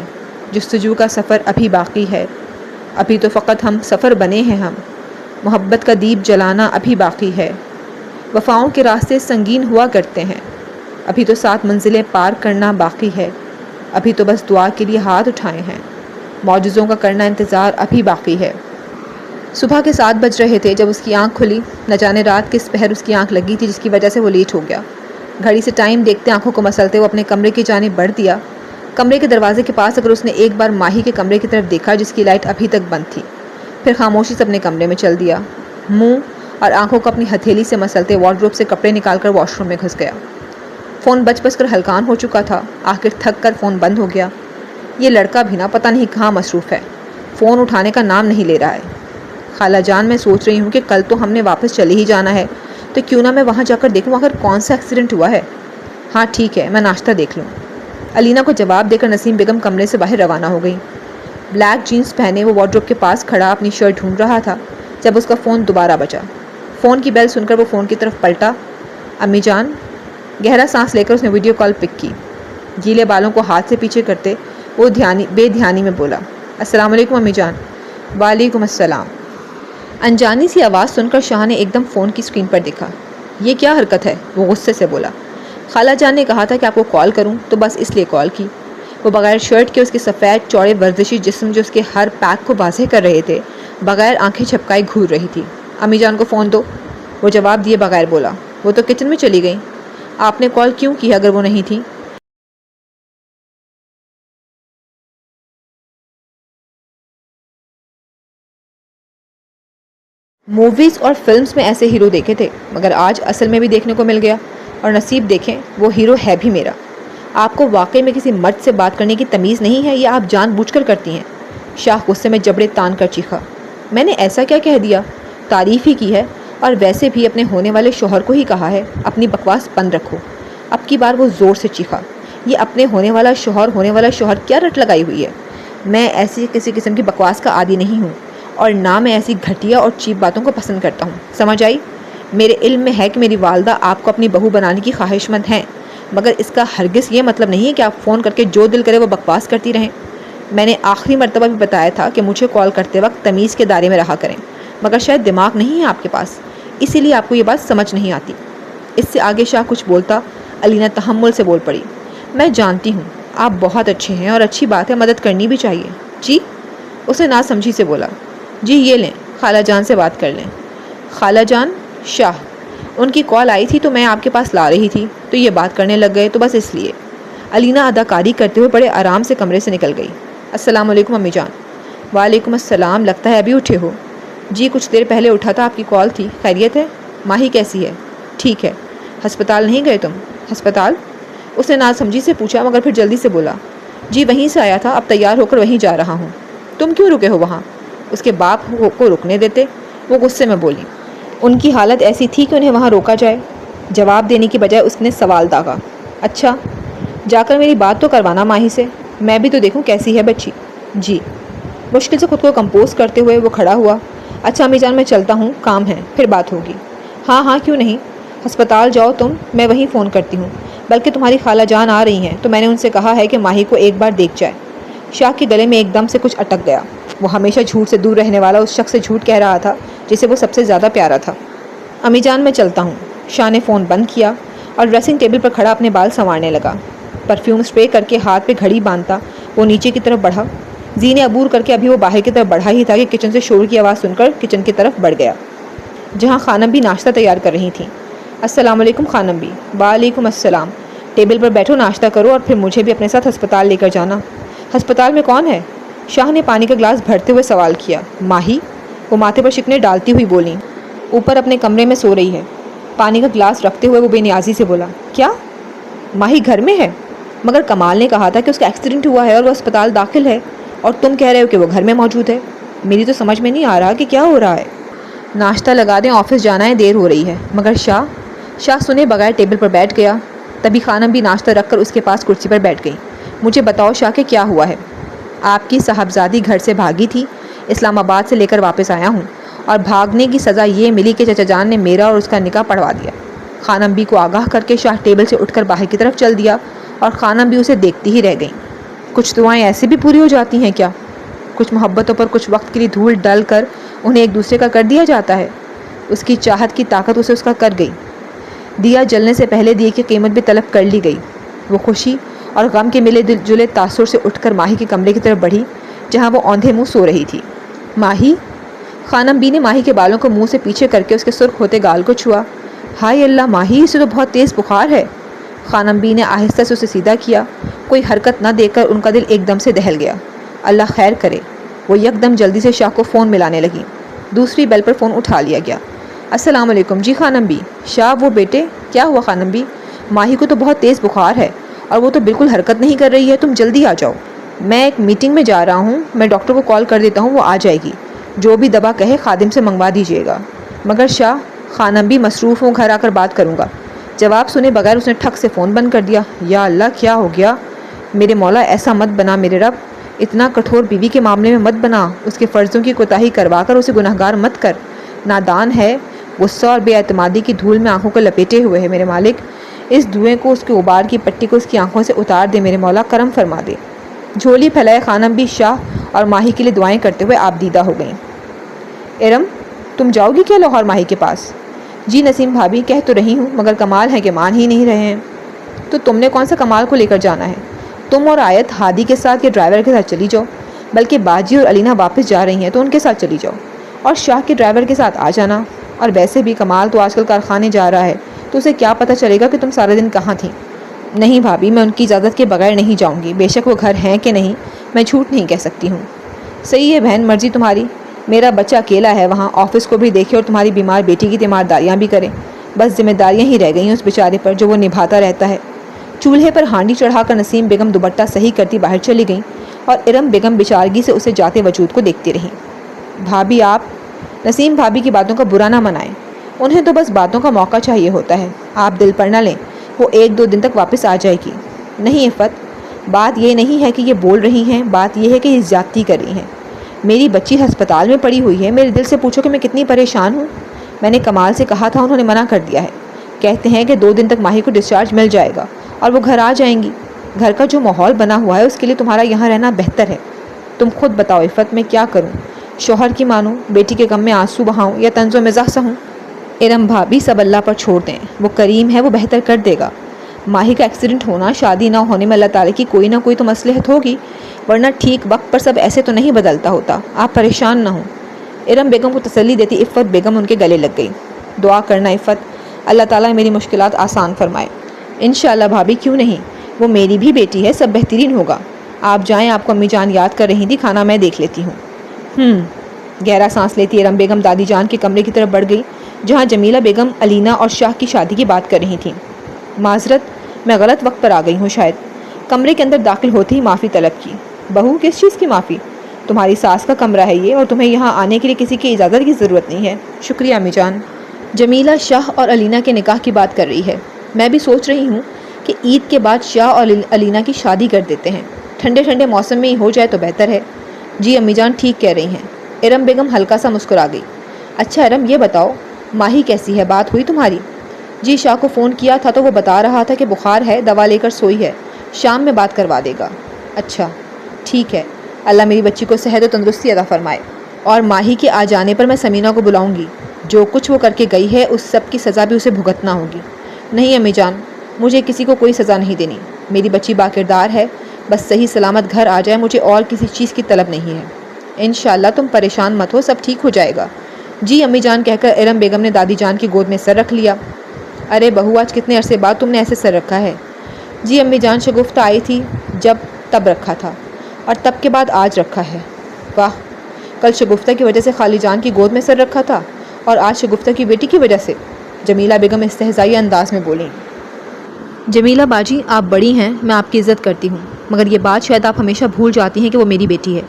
جستجو کا سفر ابھی باقی ہے۔ ابھی تو فقط ہم سفر بنے ہیں، ہم محبت کا دیپ جلانا ابھی باقی ہے۔ وفاؤں کے راستے سنگین ہوا کرتے ہیں، ابھی تو 7 منزلیں پار کرنا باقی ہے۔ ابھی تو بس دعا کے لیے ہاتھ اٹھائے ہیں، معجزوں کا کرنا انتظار ابھی باقی ہے۔ صبح کے 7 بج رہے تھے جب اس کی آنکھ کھلی۔ نہ جانے رات کس پہر اس کی آنکھ لگی تھی جس کی وجہ سے وہ لیٹ ہو گیا۔ گھڑی سے ٹائم دیکھتے آنکھوں کو مسلتے وہ اپنے کمرے کی جانب بڑھ دیا۔ کمرے کے دروازے کے پاس اگر اس نے ایک بار ماہی کے کمرے کی طرف دیکھا جس کی لائٹ ابھی تک بند تھی، پھر خاموشی سے اپنے کمرے میں چل دیا۔ منہ اور آنکھوں کو اپنی ہتھیلی سے مسلتے وارڈروب سے کپڑے نکال کر واش روم میں گھس گیا۔ فون بج کر ہلکان ہو چکا تھا۔ آخر تھک کر فون بند ہو گیا۔ یہ لڑکا بھی نہ پتہ نہیں کہاں مصروف ہے، فون اٹھانے کا نام نہیں لے رہا ہے۔ خالہ جان، میں سوچ رہی ہوں کہ کل تو ہم نے واپس چلے ہی جانا ہے، تو کیوں نہ میں وہاں جا کر دیکھوں آخر کون سا ایکسیڈنٹ ہوا ہے۔ ہاں ٹھیک ہے، میں ناشتہ دیکھ لوں۔ علینا کو جواب دے کر نسیم بیگم کمرے سے باہر روانہ ہو گئی۔ بلیک جینز پہنے وہ وارڈروب کے پاس کھڑا اپنی شرٹ ڈھونڈ رہا تھا جب اس کا فون دوبارہ بجا۔ فون کی بیل سن کر وہ فون کی طرف پلٹا۔ امی جان۔ گہرا سانس لے کر اس نے ویڈیو کال پک کی۔ گیلے بالوں کو ہاتھ سے پیچھے کرتے وہ بے دھیانی میں بولا، السلام علیکم امی جان۔ وعلیکم السلام۔ انجانی سی آواز سن کر شاہ نے ایک دم فون کی اسکرین پر دیکھا۔ یہ کیا حرکت ہے؟ وہ غصے سے بولا۔ خالہ جان نے کہا تھا کہ آپ کو کال کروں تو بس اس لیے کال کی۔ وہ بغیر شرٹ کے اس کے سفید چوڑے ورزشی جسم جو اس کے ہر پیک کو واضح کر رہے تھے بغیر آنکھیں جھپکائے گھور رہی تھی۔ امی جان کو فون دو، وہ جواب دیے بغیر بولا۔ وہ تو کچن میں چلی گئی، آپ نے کال کیوں کی اگر وہ نہیں تھی؟ موویز اور فلمز میں ایسے ہیرو دیکھے تھے، مگر آج اصل میں بھی دیکھنے کو مل گیا، اور نصیب دیکھیں وہ ہیرو ہے بھی میرا۔ آپ کو واقعی میں کسی مرد سے بات کرنے کی تمیز نہیں ہے یا آپ جان بوجھ کر کرتی ہیں؟ شاہ غصے میں جبڑے تان کر چیخا۔ میں نے ایسا کیا کہہ دیا؟ تعریف ہی کی ہے، اور ویسے بھی اپنے ہونے والے شوہر کو ہی کہا ہے اپنی بکواس بند رکھو۔ اب کی بار وہ زور سے چیخا۔ یہ اپنے ہونے والا شوہر کیا رٹ لگائی ہوئی ہے؟ میں ایسی کسی قسم کی بکواس کا عادی نہیں ہوں، اور نہ میں ایسی گھٹیا اور چیپ باتوں کو پسند کرتا ہوں، سمجھ آئی؟ میرے علم میں ہے کہ میری والدہ آپ کو اپنی بہو بنانے کی خواہش مند ہیں، مگر اس کا ہرگز یہ مطلب نہیں ہے کہ آپ فون کر کے جو دل کرے وہ بکواس کرتی رہیں۔ میں نے آخری مرتبہ بھی بتایا تھا کہ مجھے کال کرتے وقت تمیز کے دائرے میں رہا کریں، مگر شاید دماغ نہیں ہے آپ کے پاس، اسی لیے آپ کو یہ بات سمجھ نہیں آتی۔ اس سے آگے شاہ کچھ بولتا، علینا تحمل سے بول پڑی، میں جانتی ہوں آپ بہت اچھے ہیں اور اچھی بات ہے، مدد کرنی بھی چاہیے۔ جی؟ اسے نا سمجھی سے بولا۔ جی یہ لیں، خالہ جان سے بات کر لیں۔ خالہ جان؟ شاہ، ان کی کال آئی تھی تو میں آپ کے پاس لا رہی تھی تو یہ بات کرنے لگ گئے تو بس اس لیے۔ علینا اداکاری کرتے ہوئے بڑے آرام سے کمرے سے نکل گئی۔ السلام علیکم امی جان۔ وعلیکم السلام، لگتا ہے ابھی اٹھے ہو؟ جی کچھ دیر پہلے اٹھا تھا، آپ کی کال تھی۔ خیریت ہے؟ ماہی کیسی ہے؟ ٹھیک ہے۔ ہسپتال نہیں گئے تم؟ ہسپتال؟ اس نے نا سمجھی سے پوچھا مگر پھر جلدی سے بولا، جی وہیں سے آیا تھا، اب تیار ہو کر وہیں جا رہا ہوں۔ تم کیوں رکے ہو وہاں؟ اس کے باپ کو رکنے دیتے؟ وہ غصے میں بولی۔ ان کی حالت ایسی تھی کہ انہیں وہاں روکا جائے؟ جواب دینے کی بجائے اس نے سوال داغا۔ اچھا، جا کر میری بات تو کروانا ماہی سے، میں بھی تو دیکھوں کیسی ہے بچی۔ جی۔ مشکل سے خود کو کمپوز کرتے ہوئے وہ کھڑا ہوا۔ اچھا امی جان میں چلتا ہوں، کام ہے، پھر بات ہوگی۔ ہاں ہاں کیوں نہیں، ہسپتال جاؤ تم، میں وہیں فون کرتی ہوں، بلکہ تمہاری خالہ جان آ رہی ہیں تو میں نے ان سے کہا ہے کہ ماہی کو ایک بار دیکھ جائے۔ شاہ کے گلے میں ایک دم سے کچھ اٹک گیا۔ وہ ہمیشہ جھوٹ سے دور رہنے والا اس شخص سے جھوٹ کہہ رہا تھا جسے وہ سب سے زیادہ پیارا تھا۔ امی جان میں چلتا ہوں۔ شاہ نے فون بند کیا اور ڈریسنگ ٹیبل پر کھڑا اپنے بال سنوارنے لگا۔ پرفیوم اسپرے کر کے ہاتھ پہ گھڑی باندھتا وہ نیچے کی طرف بڑھا۔ زینے عبور کر کے ابھی وہ باہر کی طرف بڑھا ہی تھا کہ کچن سے شور کی آواز سن کر کچن کی طرف بڑھ گیا، جہاں خانم بھی ناشتہ تیار کر رہی تھیں۔ السلام علیکم خانم بھی۔ وعلیکم السلام۔ ٹیبل پر بیٹھو، ناشتہ کرو اور پھر مجھے بھی اپنے ساتھ ہسپتال لے کر جانا۔ ہسپتال میں کون ہے؟ شاہ نے پانی کا گلاس بھرتے ہوئے سوال کیا۔ ماہی؟ وہ ماتھے پر شکنے ڈالتی ہوئی بولیں۔ اوپر اپنے کمرے میں سو رہی ہے۔ پانی کا گلاس رکھتے ہوئے وہ بے نیازی سے بولا، کیا ماہی گھر میں ہے؟ مگر کمال نے کہا تھا کہ اس کا ایکسیڈنٹ ہوا ہے اور وہ اسپتال داخل ہے، اور تم کہہ رہے ہو کہ وہ گھر میں موجود ہے۔ میری تو سمجھ میں نہیں آ رہا کہ کیا ہو رہا ہے۔ ناشتہ لگا دیں، آفس جانا ہے، دیر ہو رہی ہے۔ مگر شاہ سنے بغیر ٹیبل پر بیٹھ گیا۔ تبھی خانم بھی ناشتہ رکھ کر اس کے پاس کرسی پر بیٹھ گئی۔ مجھے بتاؤ شاہ کہ کیا ہوا ہے؟ آپ کی صاحبزادی گھر سے بھاگی تھی، اسلام آباد سے لے کر واپس آیا ہوں، اور بھاگنے کی سزا یہ ملی کہ چچا جان نے میرا اور اس کا نکاح پڑھوا دیا۔ خانم بی کو آگاہ کر کے شاہ ٹیبل سے اٹھ کر باہر کی طرف چل دیا اور خانم بی اسے دیکھتی ہی رہ گئیں۔ کچھ دعائیں ایسے بھی پوری ہو جاتی ہیں کیا؟ کچھ محبتوں پر کچھ وقت کے لیے دھول ڈال کر انہیں ایک دوسرے کا کر دیا جاتا ہے۔ اس کی چاہت کی طاقت اسے اس کا کر گئی۔ دیا جلنے سے پہلے دیے کی قیمت بھی طلب کر لی گئی۔ وہ خوشی اور غم کے ملے جلے تاثر سے اٹھ کر ماہی کے کمرے کی طرف بڑھی جہاں وہ اوندھے منہ سو رہی تھی۔ ماہی؟ خانم بی نے ماہی کے بالوں کو منہ سے پیچھے کر کے اس کے سرخ ہوتے گال کو چھوا۔ ہائے اللہ ماہی، اسے تو بہت تیز بخار ہے۔ خانم بی نے آہستہ سے اسے سیدھا کیا۔ کوئی حرکت نہ دیکھ کر ان کا دل ایک دم سے دہل گیا۔ اللہ خیر کرے۔ وہ یک دم جلدی سے شاہ کو فون ملانے لگی۔ دوسری بیل پر فون اٹھا لیا گیا۔ السلام علیکم جی خانم بی۔ شاہ وہ بیٹے؟ کیا ہوا خانم بی؟ ماہی کو تو بہت تیز بخار ہے اور وہ تو بالکل حرکت نہیں کر رہی ہے، تم جلدی آ جاؤ۔ میں ایک میٹنگ میں جا رہا ہوں، میں ڈاکٹر کو کال کر دیتا ہوں، وہ آ جائے گی۔ جو بھی دوا کہے خادم سے منگوا دیجیے گا۔ مگر شاہ، خانم بی مصروف ہوں، گھر آ کر بات کروں گا۔ جواب سنے بغیر اس نے ٹھک سے فون بند کر دیا۔ یا اللہ کیا ہو گیا؟ میرے مولا ایسا مت بنا میرے رب، اتنا کٹھور بیوی کے معاملے میں مت بنا، اس کے فرضوں کی کوتاہی کروا کر اسے گنہگار مت کر۔ نادان ہے، غصہ اور بے اعتمادی کی دھول میں آنکھوں کو لپیٹے ہوئے ہے میرے مالک۔ اس دھوئیں کو، اس کے غبار کی پٹی کو اس کی آنکھوں سے اتار دے میرے مولا، کرم فرما دے۔ جھولی پھیلائے خانم بی شاہ اور ماہی کے لیے دعائیں کرتے ہوئے آپ دیدہ ہو گئیں۔ ارم، تم جاؤ گی کیا لاہور ماہی کے پاس؟ جی نسیم بھابھی، کہہ تو رہی ہوں مگر کمال ہے کہ مان ہی نہیں رہے ہیں۔ تو تم نے کون سا کمال کو لے کر جانا ہے؟ تم اور آیت ہادی کے ساتھ یا ڈرائیور کے ساتھ چلی جاؤ، بلکہ باجی اور علینا واپس جا رہی ہیں تو ان کے ساتھ چلی جاؤ، اور شاہ کے ڈرائیور کے ساتھ آ جانا۔ اور ویسے بھی کمال تو آج کل کارخانے جا رہا ہے تو اسے کیا پتہ چلے گا کہ تم سارا دن کہاں تھیں۔ نہیں بھابھی، میں ان کی اجازت کے بغیر نہیں جاؤں گی، بے شک وہ گھر ہیں کہ نہیں میں جھوٹ نہیں کہہ سکتی ہوں۔ صحیح ہے بہن، مرضی تمہاری۔ میرا بچہ اکیلا ہے وہاں، آفس کو بھی دیکھے اور تمہاری بیمار بیٹی کی تیمارداریاں بھی کرے۔ بس ذمہ داریاں ہی رہ گئی ہیں اس بیچارے پر جو وہ نبھاتا رہتا ہے۔ چولہے پر ہانڈی چڑھا کر نسیم بیگم دوپٹہ صحیح کرتی باہر چلی گئیں اور ارم بیگم بیچارگی سے اسے جاتے وجود کو دیکھتی رہیں۔ بھابھی آپ نسیم بھابھی کی باتوں کا برا نہ منائیں، انہیں تو بس باتوں کا موقع چاہیے ہوتا ہے، آپ دل پر نہ لیں، وہ 1-2 دن تک واپس آ جائے گی۔ نہیں عفت، بات یہ نہیں ہے کہ یہ بول رہی ہیں، بات یہ ہے کہ یہ زیادتی کر رہی ہیں۔ میری بچی ہسپتال میں پڑی ہوئی ہے، میرے دل سے پوچھو کہ میں کتنی پریشان ہوں۔ میں نے کمال سے کہا تھا، انہوں نے منع کر دیا ہے، کہتے ہیں کہ 2 دن تک ماہی کو ڈسچارج مل جائے گا اور وہ گھر آ جائیں گی۔ گھر کا جو ماحول بنا ہوا ہے اس کے لیے تمہارا یہاں رہنا بہتر ہے۔ تم خود بتاؤ عفت، میں کیا کروں؟ شوہر کی مانوں، بیٹی کے غم میں آنسو بہاؤں یا طنز و مزاح سہوں؟ ارم بھابھی سب اللہ پر چھوڑ دیں، وہ کریم ہے، وہ بہتر کر دے گا۔ ماہی کا ایکسیڈنٹ ہونا، شادی نہ ہونے میں اللہ تعالیٰ کی کوئی نہ کوئی تو مصلحت ہوگی، ورنہ ٹھیک وقت پر سب ایسے تو نہیں بدلتا ہوتا۔ آپ پریشان نہ ہوں۔ ارم بیگم کو تسلی دیتی عفت بیگم ان کے گلے لگ گئی۔ دعا کرنا عفت، اللہ تعالیٰ میری مشکلات آسان فرمائے۔ انشاءاللہ بھابھی، کیوں نہیں، وہ میری بھی بیٹی ہے، سب بہترین ہوگا۔ آپ جائیں، آپ کو امی جان یاد کر رہی تھی، کھانا میں دیکھ لیتی ہوں۔ گہرا سانس لیتی ارم بیگم دادی جان کے کمرے کی طرف بڑھ گئی جہاں جمیلہ بیگم علینا اور شاہ کی شادی کی بات کر رہی تھیں۔ معذرت، میں غلط وقت پر آ گئی ہوں شاید۔ کمرے کے اندر داخل ہوتے ہی معافی طلب کی۔ بہو، کس چیز کی معافی؟ تمہاری ساس کا کمرہ ہے یہ، اور تمہیں یہاں آنے کے لیے کسی کی اجازت کی ضرورت نہیں ہے۔ شکریہ امی جان۔ جمیلہ شاہ اور علینا کے نکاح کی بات کر رہی ہے۔ میں بھی سوچ رہی ہوں کہ عید کے بعد شاہ اور علینا کی شادی کر دیتے ہیں، ٹھنڈے ٹھنڈے موسم میں ہی ہو جائے تو بہتر ہے۔ جی امی جان ٹھیک کہہ رہی ہیں۔ ارم بیگم ہلکا سا مسکرا گئی۔ اچھا ارم، یہ بتاؤ ماہی کیسی ہے، بات ہوئی تمہاری؟ جی شاہ کو فون کیا تھا تو وہ بتا رہا تھا کہ بخار ہے، دوا لے کر سوئی ہے، شام میں بات کروا دے گا۔ اچھا ٹھیک ہے، اللہ میری بچی کو صحت و تندرستی عطا فرمائے۔ اور ماہی کے آ جانے پر میں سمینہ کو بلاؤں گی، جو کچھ وہ کر کے گئی ہے اس سب کی سزا بھی اسے بھگتنا ہوگی۔ نہیں امی جان، مجھے کسی کو کوئی سزا نہیں دینی، میری بچی باکردار ہے، بس صحیح سلامت گھر آ جائے، مجھے اور کسی چیز کی طلب نہیں ہے۔ انشاءاللہ تم پریشان مت ہو، سب ٹھیک ہو جائے گا۔ جی امی جان کہہ کر ارم بیگم نے دادی جان کی گود میں سر رکھ لیا۔ ارے بہو، آج کتنے عرصے بعد تم نے ایسے سر رکھا ہے؟ جی امی جان، شگفتہ آئی تھی جب تب رکھا تھا، اور تب کے بعد آج رکھا ہے۔ واہ، کل شگفتہ کی وجہ سے خالی جان کی گود میں سر رکھا تھا اور آج شگفتہ کی بیٹی کی وجہ سے؟ جمیلہ بیگم استہزائی انداز میں بولیں۔ جمیلہ باجی، آپ بڑی ہیں، میں آپ کی عزت کرتی ہوں، مگر یہ بات شاید آپ ہمیشہ بھول جاتی ہیں کہ وہ میری بیٹی ہے۔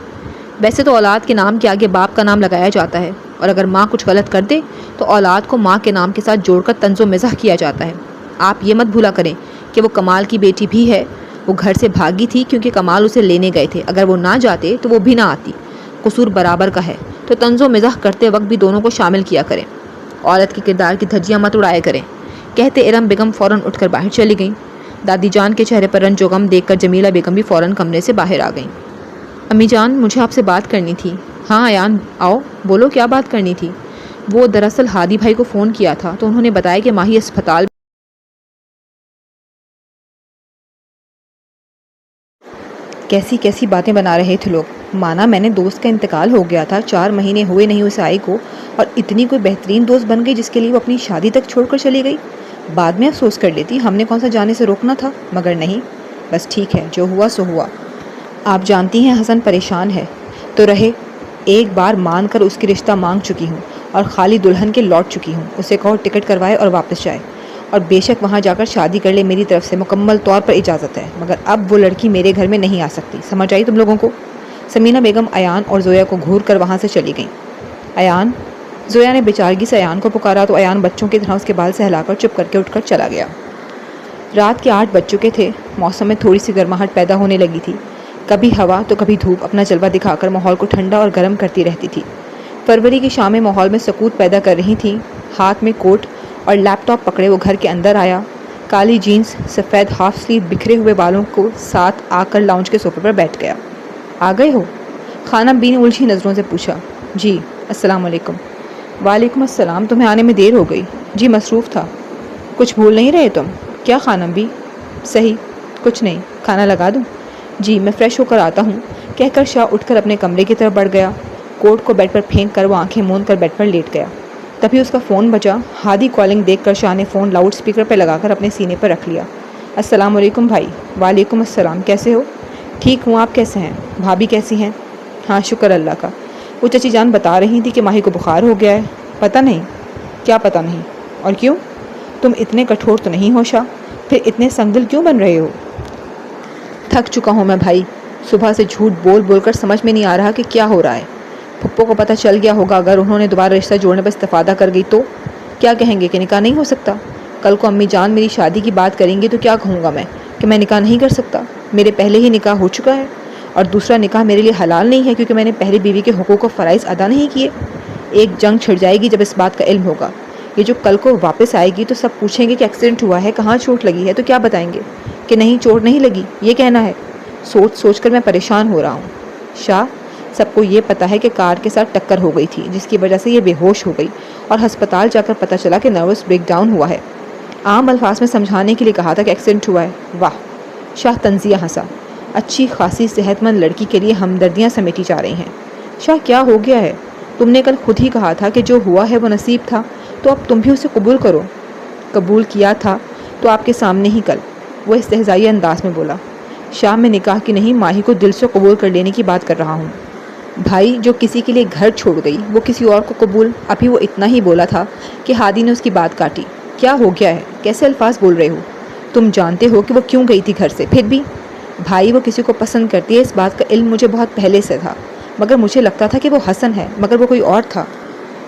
ویسے تو اولاد کے نام کے آگے باپ کا نام لگایا جاتا ہے، اور اگر ماں کچھ غلط کر دے تو اولاد کو ماں کے نام کے ساتھ جوڑ کر طنز و مزاح کیا جاتا ہے۔ آپ یہ مت بھولا کریں کہ وہ کمال کی بیٹی بھی ہے۔ وہ گھر سے بھاگی تھی کیونکہ کمال اسے لینے گئے تھے، اگر وہ نہ جاتے تو وہ بھی نہ آتی۔ قصور برابر کا ہے تو طنز و مزاح کرتے وقت بھی دونوں کو شامل کیا کریں، عورت کے کردار کی دھجیاں مت اڑایا کریں۔ کہتے ارم بیگم فوراً اٹھ کر باہر چلی گئیں۔ دادی جان کے چہرے پر رنج و غم دیکھ کر جمیلہ بیگم بھی فوراً کمرے سے باہر آ گئیں۔ امی جان، مجھے آپ سے بات کرنی تھی۔ ہاں ایان، آؤ، بولو کیا بات کرنی تھی؟ وہ دراصل ہادی بھائی کو فون کیا تھا تو انہوں نے بتایا کہ ماہی اسپتال۔ کیسی کیسی باتیں بنا رہے تھے لوگ۔ مانا میں نے دوست کا انتقال ہو گیا تھا، 4 مہینے ہوئے نہیں اسے آئی کو، اور اتنی کوئی بہترین دوست بن گئی جس کے لیے وہ اپنی شادی تک چھوڑ کر چلی گئی۔ بعد میں افسوس کر لیتی ہم نے کون سا جانے سے روکنا تھا، مگر نہیں، بس ٹھیک ہے، جو ہوا سو ہوا۔ آپ جانتی ہیں حسن پریشان ہے تو رہے، ایک بار مان کر اس کی رشتہ مانگ چکی ہوں اور خالی دلہن کے لوٹ چکی ہوں۔ اسے کہو ٹکٹ کروائے اور واپس جائے، اور بے شک وہاں جا کر شادی کر لے، میری طرف سے مکمل طور پر اجازت ہے، مگر اب وہ لڑکی میرے گھر میں نہیں آ سکتی۔ سمجھ آئی تم لوگوں کو؟ سمینہ بیگم ایان اور زویا کو گھور کر وہاں سے چلی گئیں۔ ایان، زویا نے بیچارگی سے ایان کو پکارا تو ایان بچوں کی طرح اس کے بال سہلا کر چپ کر کے اٹھ کر چلا گیا۔ رات کے 8 بج چکے تھے، موسم میں تھوڑی سی گرماہٹ پیدا ہونے لگی تھی۔ کبھی ہوا تو کبھی دھوپ اپنا جلوہ دکھا کر ماحول کو ٹھنڈا اور گرم کرتی رہتی تھی۔ فروری کی شامیں ماحول میں سکوت پیدا کر رہی تھیں۔ ہاتھ میں کوٹ اور لیپ ٹاپ پکڑے وہ گھر کے اندر آیا۔ کالی جینس، سفید ہاف سلیو، بکھرے ہوئے بالوں کو ساتھ آ کر لاؤنج کے صوفے پر بیٹھ گیا۔ آ گئے ہو؟ خانم بی نے الجھی نظروں سے پوچھا۔ جی، السلام علیکم۔ وعلیکم السلام، تمہیں آنے میں دیر ہو گئی۔ جی مصروف تھا۔ کچھ بھول نہیں رہے تم؟ کیا خانم بی؟ صحیح، کچھ نہیں، کھانا لگا دوں؟ جی، میں فریش ہو کر آتا ہوں، کہہ کر شاہ اٹھ کر اپنے کمرے کی طرف بڑھ گیا۔ کوٹ کو بیڈ پر پھینک کر وہ آنکھیں موند کر بیڈ پر لیٹ گیا۔ تبھی اس کا فون بجا۔ ہادی کالنگ دیکھ کر شاہ نے فون لاؤڈ سپیکر پہ لگا کر اپنے سینے پر رکھ لیا۔ السلام علیکم بھائی۔ وعلیکم السلام، کیسے ہو؟ ٹھیک ہوں، آپ کیسے ہیں؟ بھابھی کیسی ہیں؟ ہاں شکر اللہ کا۔ وہ چچی جان بتا رہی تھی کہ ماہی کو بخار ہو گیا ہے۔ پتہ نہیں۔ کیا پتہ نہیں؟ اور کیوں؟ تم اتنے کٹھور تو نہیں ہو شاہ، پھر اتنے سنگ دل کیوں بن رہے ہو؟ تھک چکا ہوں میں بھائی، صبح سے جھوٹ بول بول کر سمجھ میں نہیں آ رہا کہ کیا ہو رہا ہے۔ پھپھو کو پتہ چل گیا ہوگا، اگر انہوں نے دوبارہ رشتہ جوڑنے پر استفادہ کر گئی تو کیا کہیں گے کہ نکاح نہیں ہو سکتا؟ کل کو امی جان میری شادی کی بات کریں گی تو کیا کہوں گا میں کہ میں نکاح نہیں کر سکتا؟ میرے پہلے ہی نکاح ہو چکا ہے، اور دوسرا نکاح میرے لیے حلال نہیں ہے کیونکہ میں نے پہلی بیوی کے حقوق و فرائض ادا نہیں کیے۔ ایک جنگ چھڑ جائے گی جب اس بات کا علم ہوگا۔ یہ جو کل کو واپس آئے گی تو سب پوچھیں گے کہ ایکسیڈنٹ ہوا ہے، کہاں چوٹ لگی ہے، تو کیا بتائیں گے کہ نہیں چوٹ نہیں لگی، یہ کہنا ہے۔ سوچ سوچ کر میں پریشان ہو رہا ہوں شاہ۔ سب کو یہ پتہ ہے کہ کار کے ساتھ ٹکر ہو گئی تھی جس کی وجہ سے یہ بے ہوش ہو گئی، اور ہسپتال جا کر پتہ چلا کہ نروس بریک ڈاؤن ہوا ہے۔ عام الفاظ میں سمجھانے کے لیے کہا تھا کہ ایکسیڈنٹ ہوا ہے۔ واہ! شاہ طنزیہ ہنسا۔ اچھی خاصی صحت مند لڑکی کے لیے ہمدردیاں سمیٹی جا رہی ہیں۔ شاہ کیا ہو گیا ہے؟ تم نے کل خود ہی کہا تھا کہ جو ہوا ہے وہ نصیب تھا، تو اب تم بھی اسے قبول کرو۔ قبول کیا تھا تو آپ کے سامنے ہی کل، وہ استہزائی انداز میں بولا۔ شاہ میں نکاح کی نہیں، ماہی کو دل سے قبول کر لینے کی بات کر رہا ہوں۔ بھائی، جو کسی کے لیے گھر چھوڑ گئی وہ کسی اور کو قبول؟ ابھی وہ اتنا ہی بولا تھا کہ ہادی نے اس کی بات کاٹی۔ کیا ہو گیا ہے؟ کیسے الفاظ بول رہے ہو؟ تم جانتے ہو کہ وہ کیوں گئی تھی گھر سے؟ پھر بھی بھائی، وہ کسی کو پسند کرتی ہے، اس بات کا علم مجھے بہت پہلے سے تھا، مگر مجھے لگتا تھا کہ وہ حسن ہے، مگر وہ کوئی اور تھا۔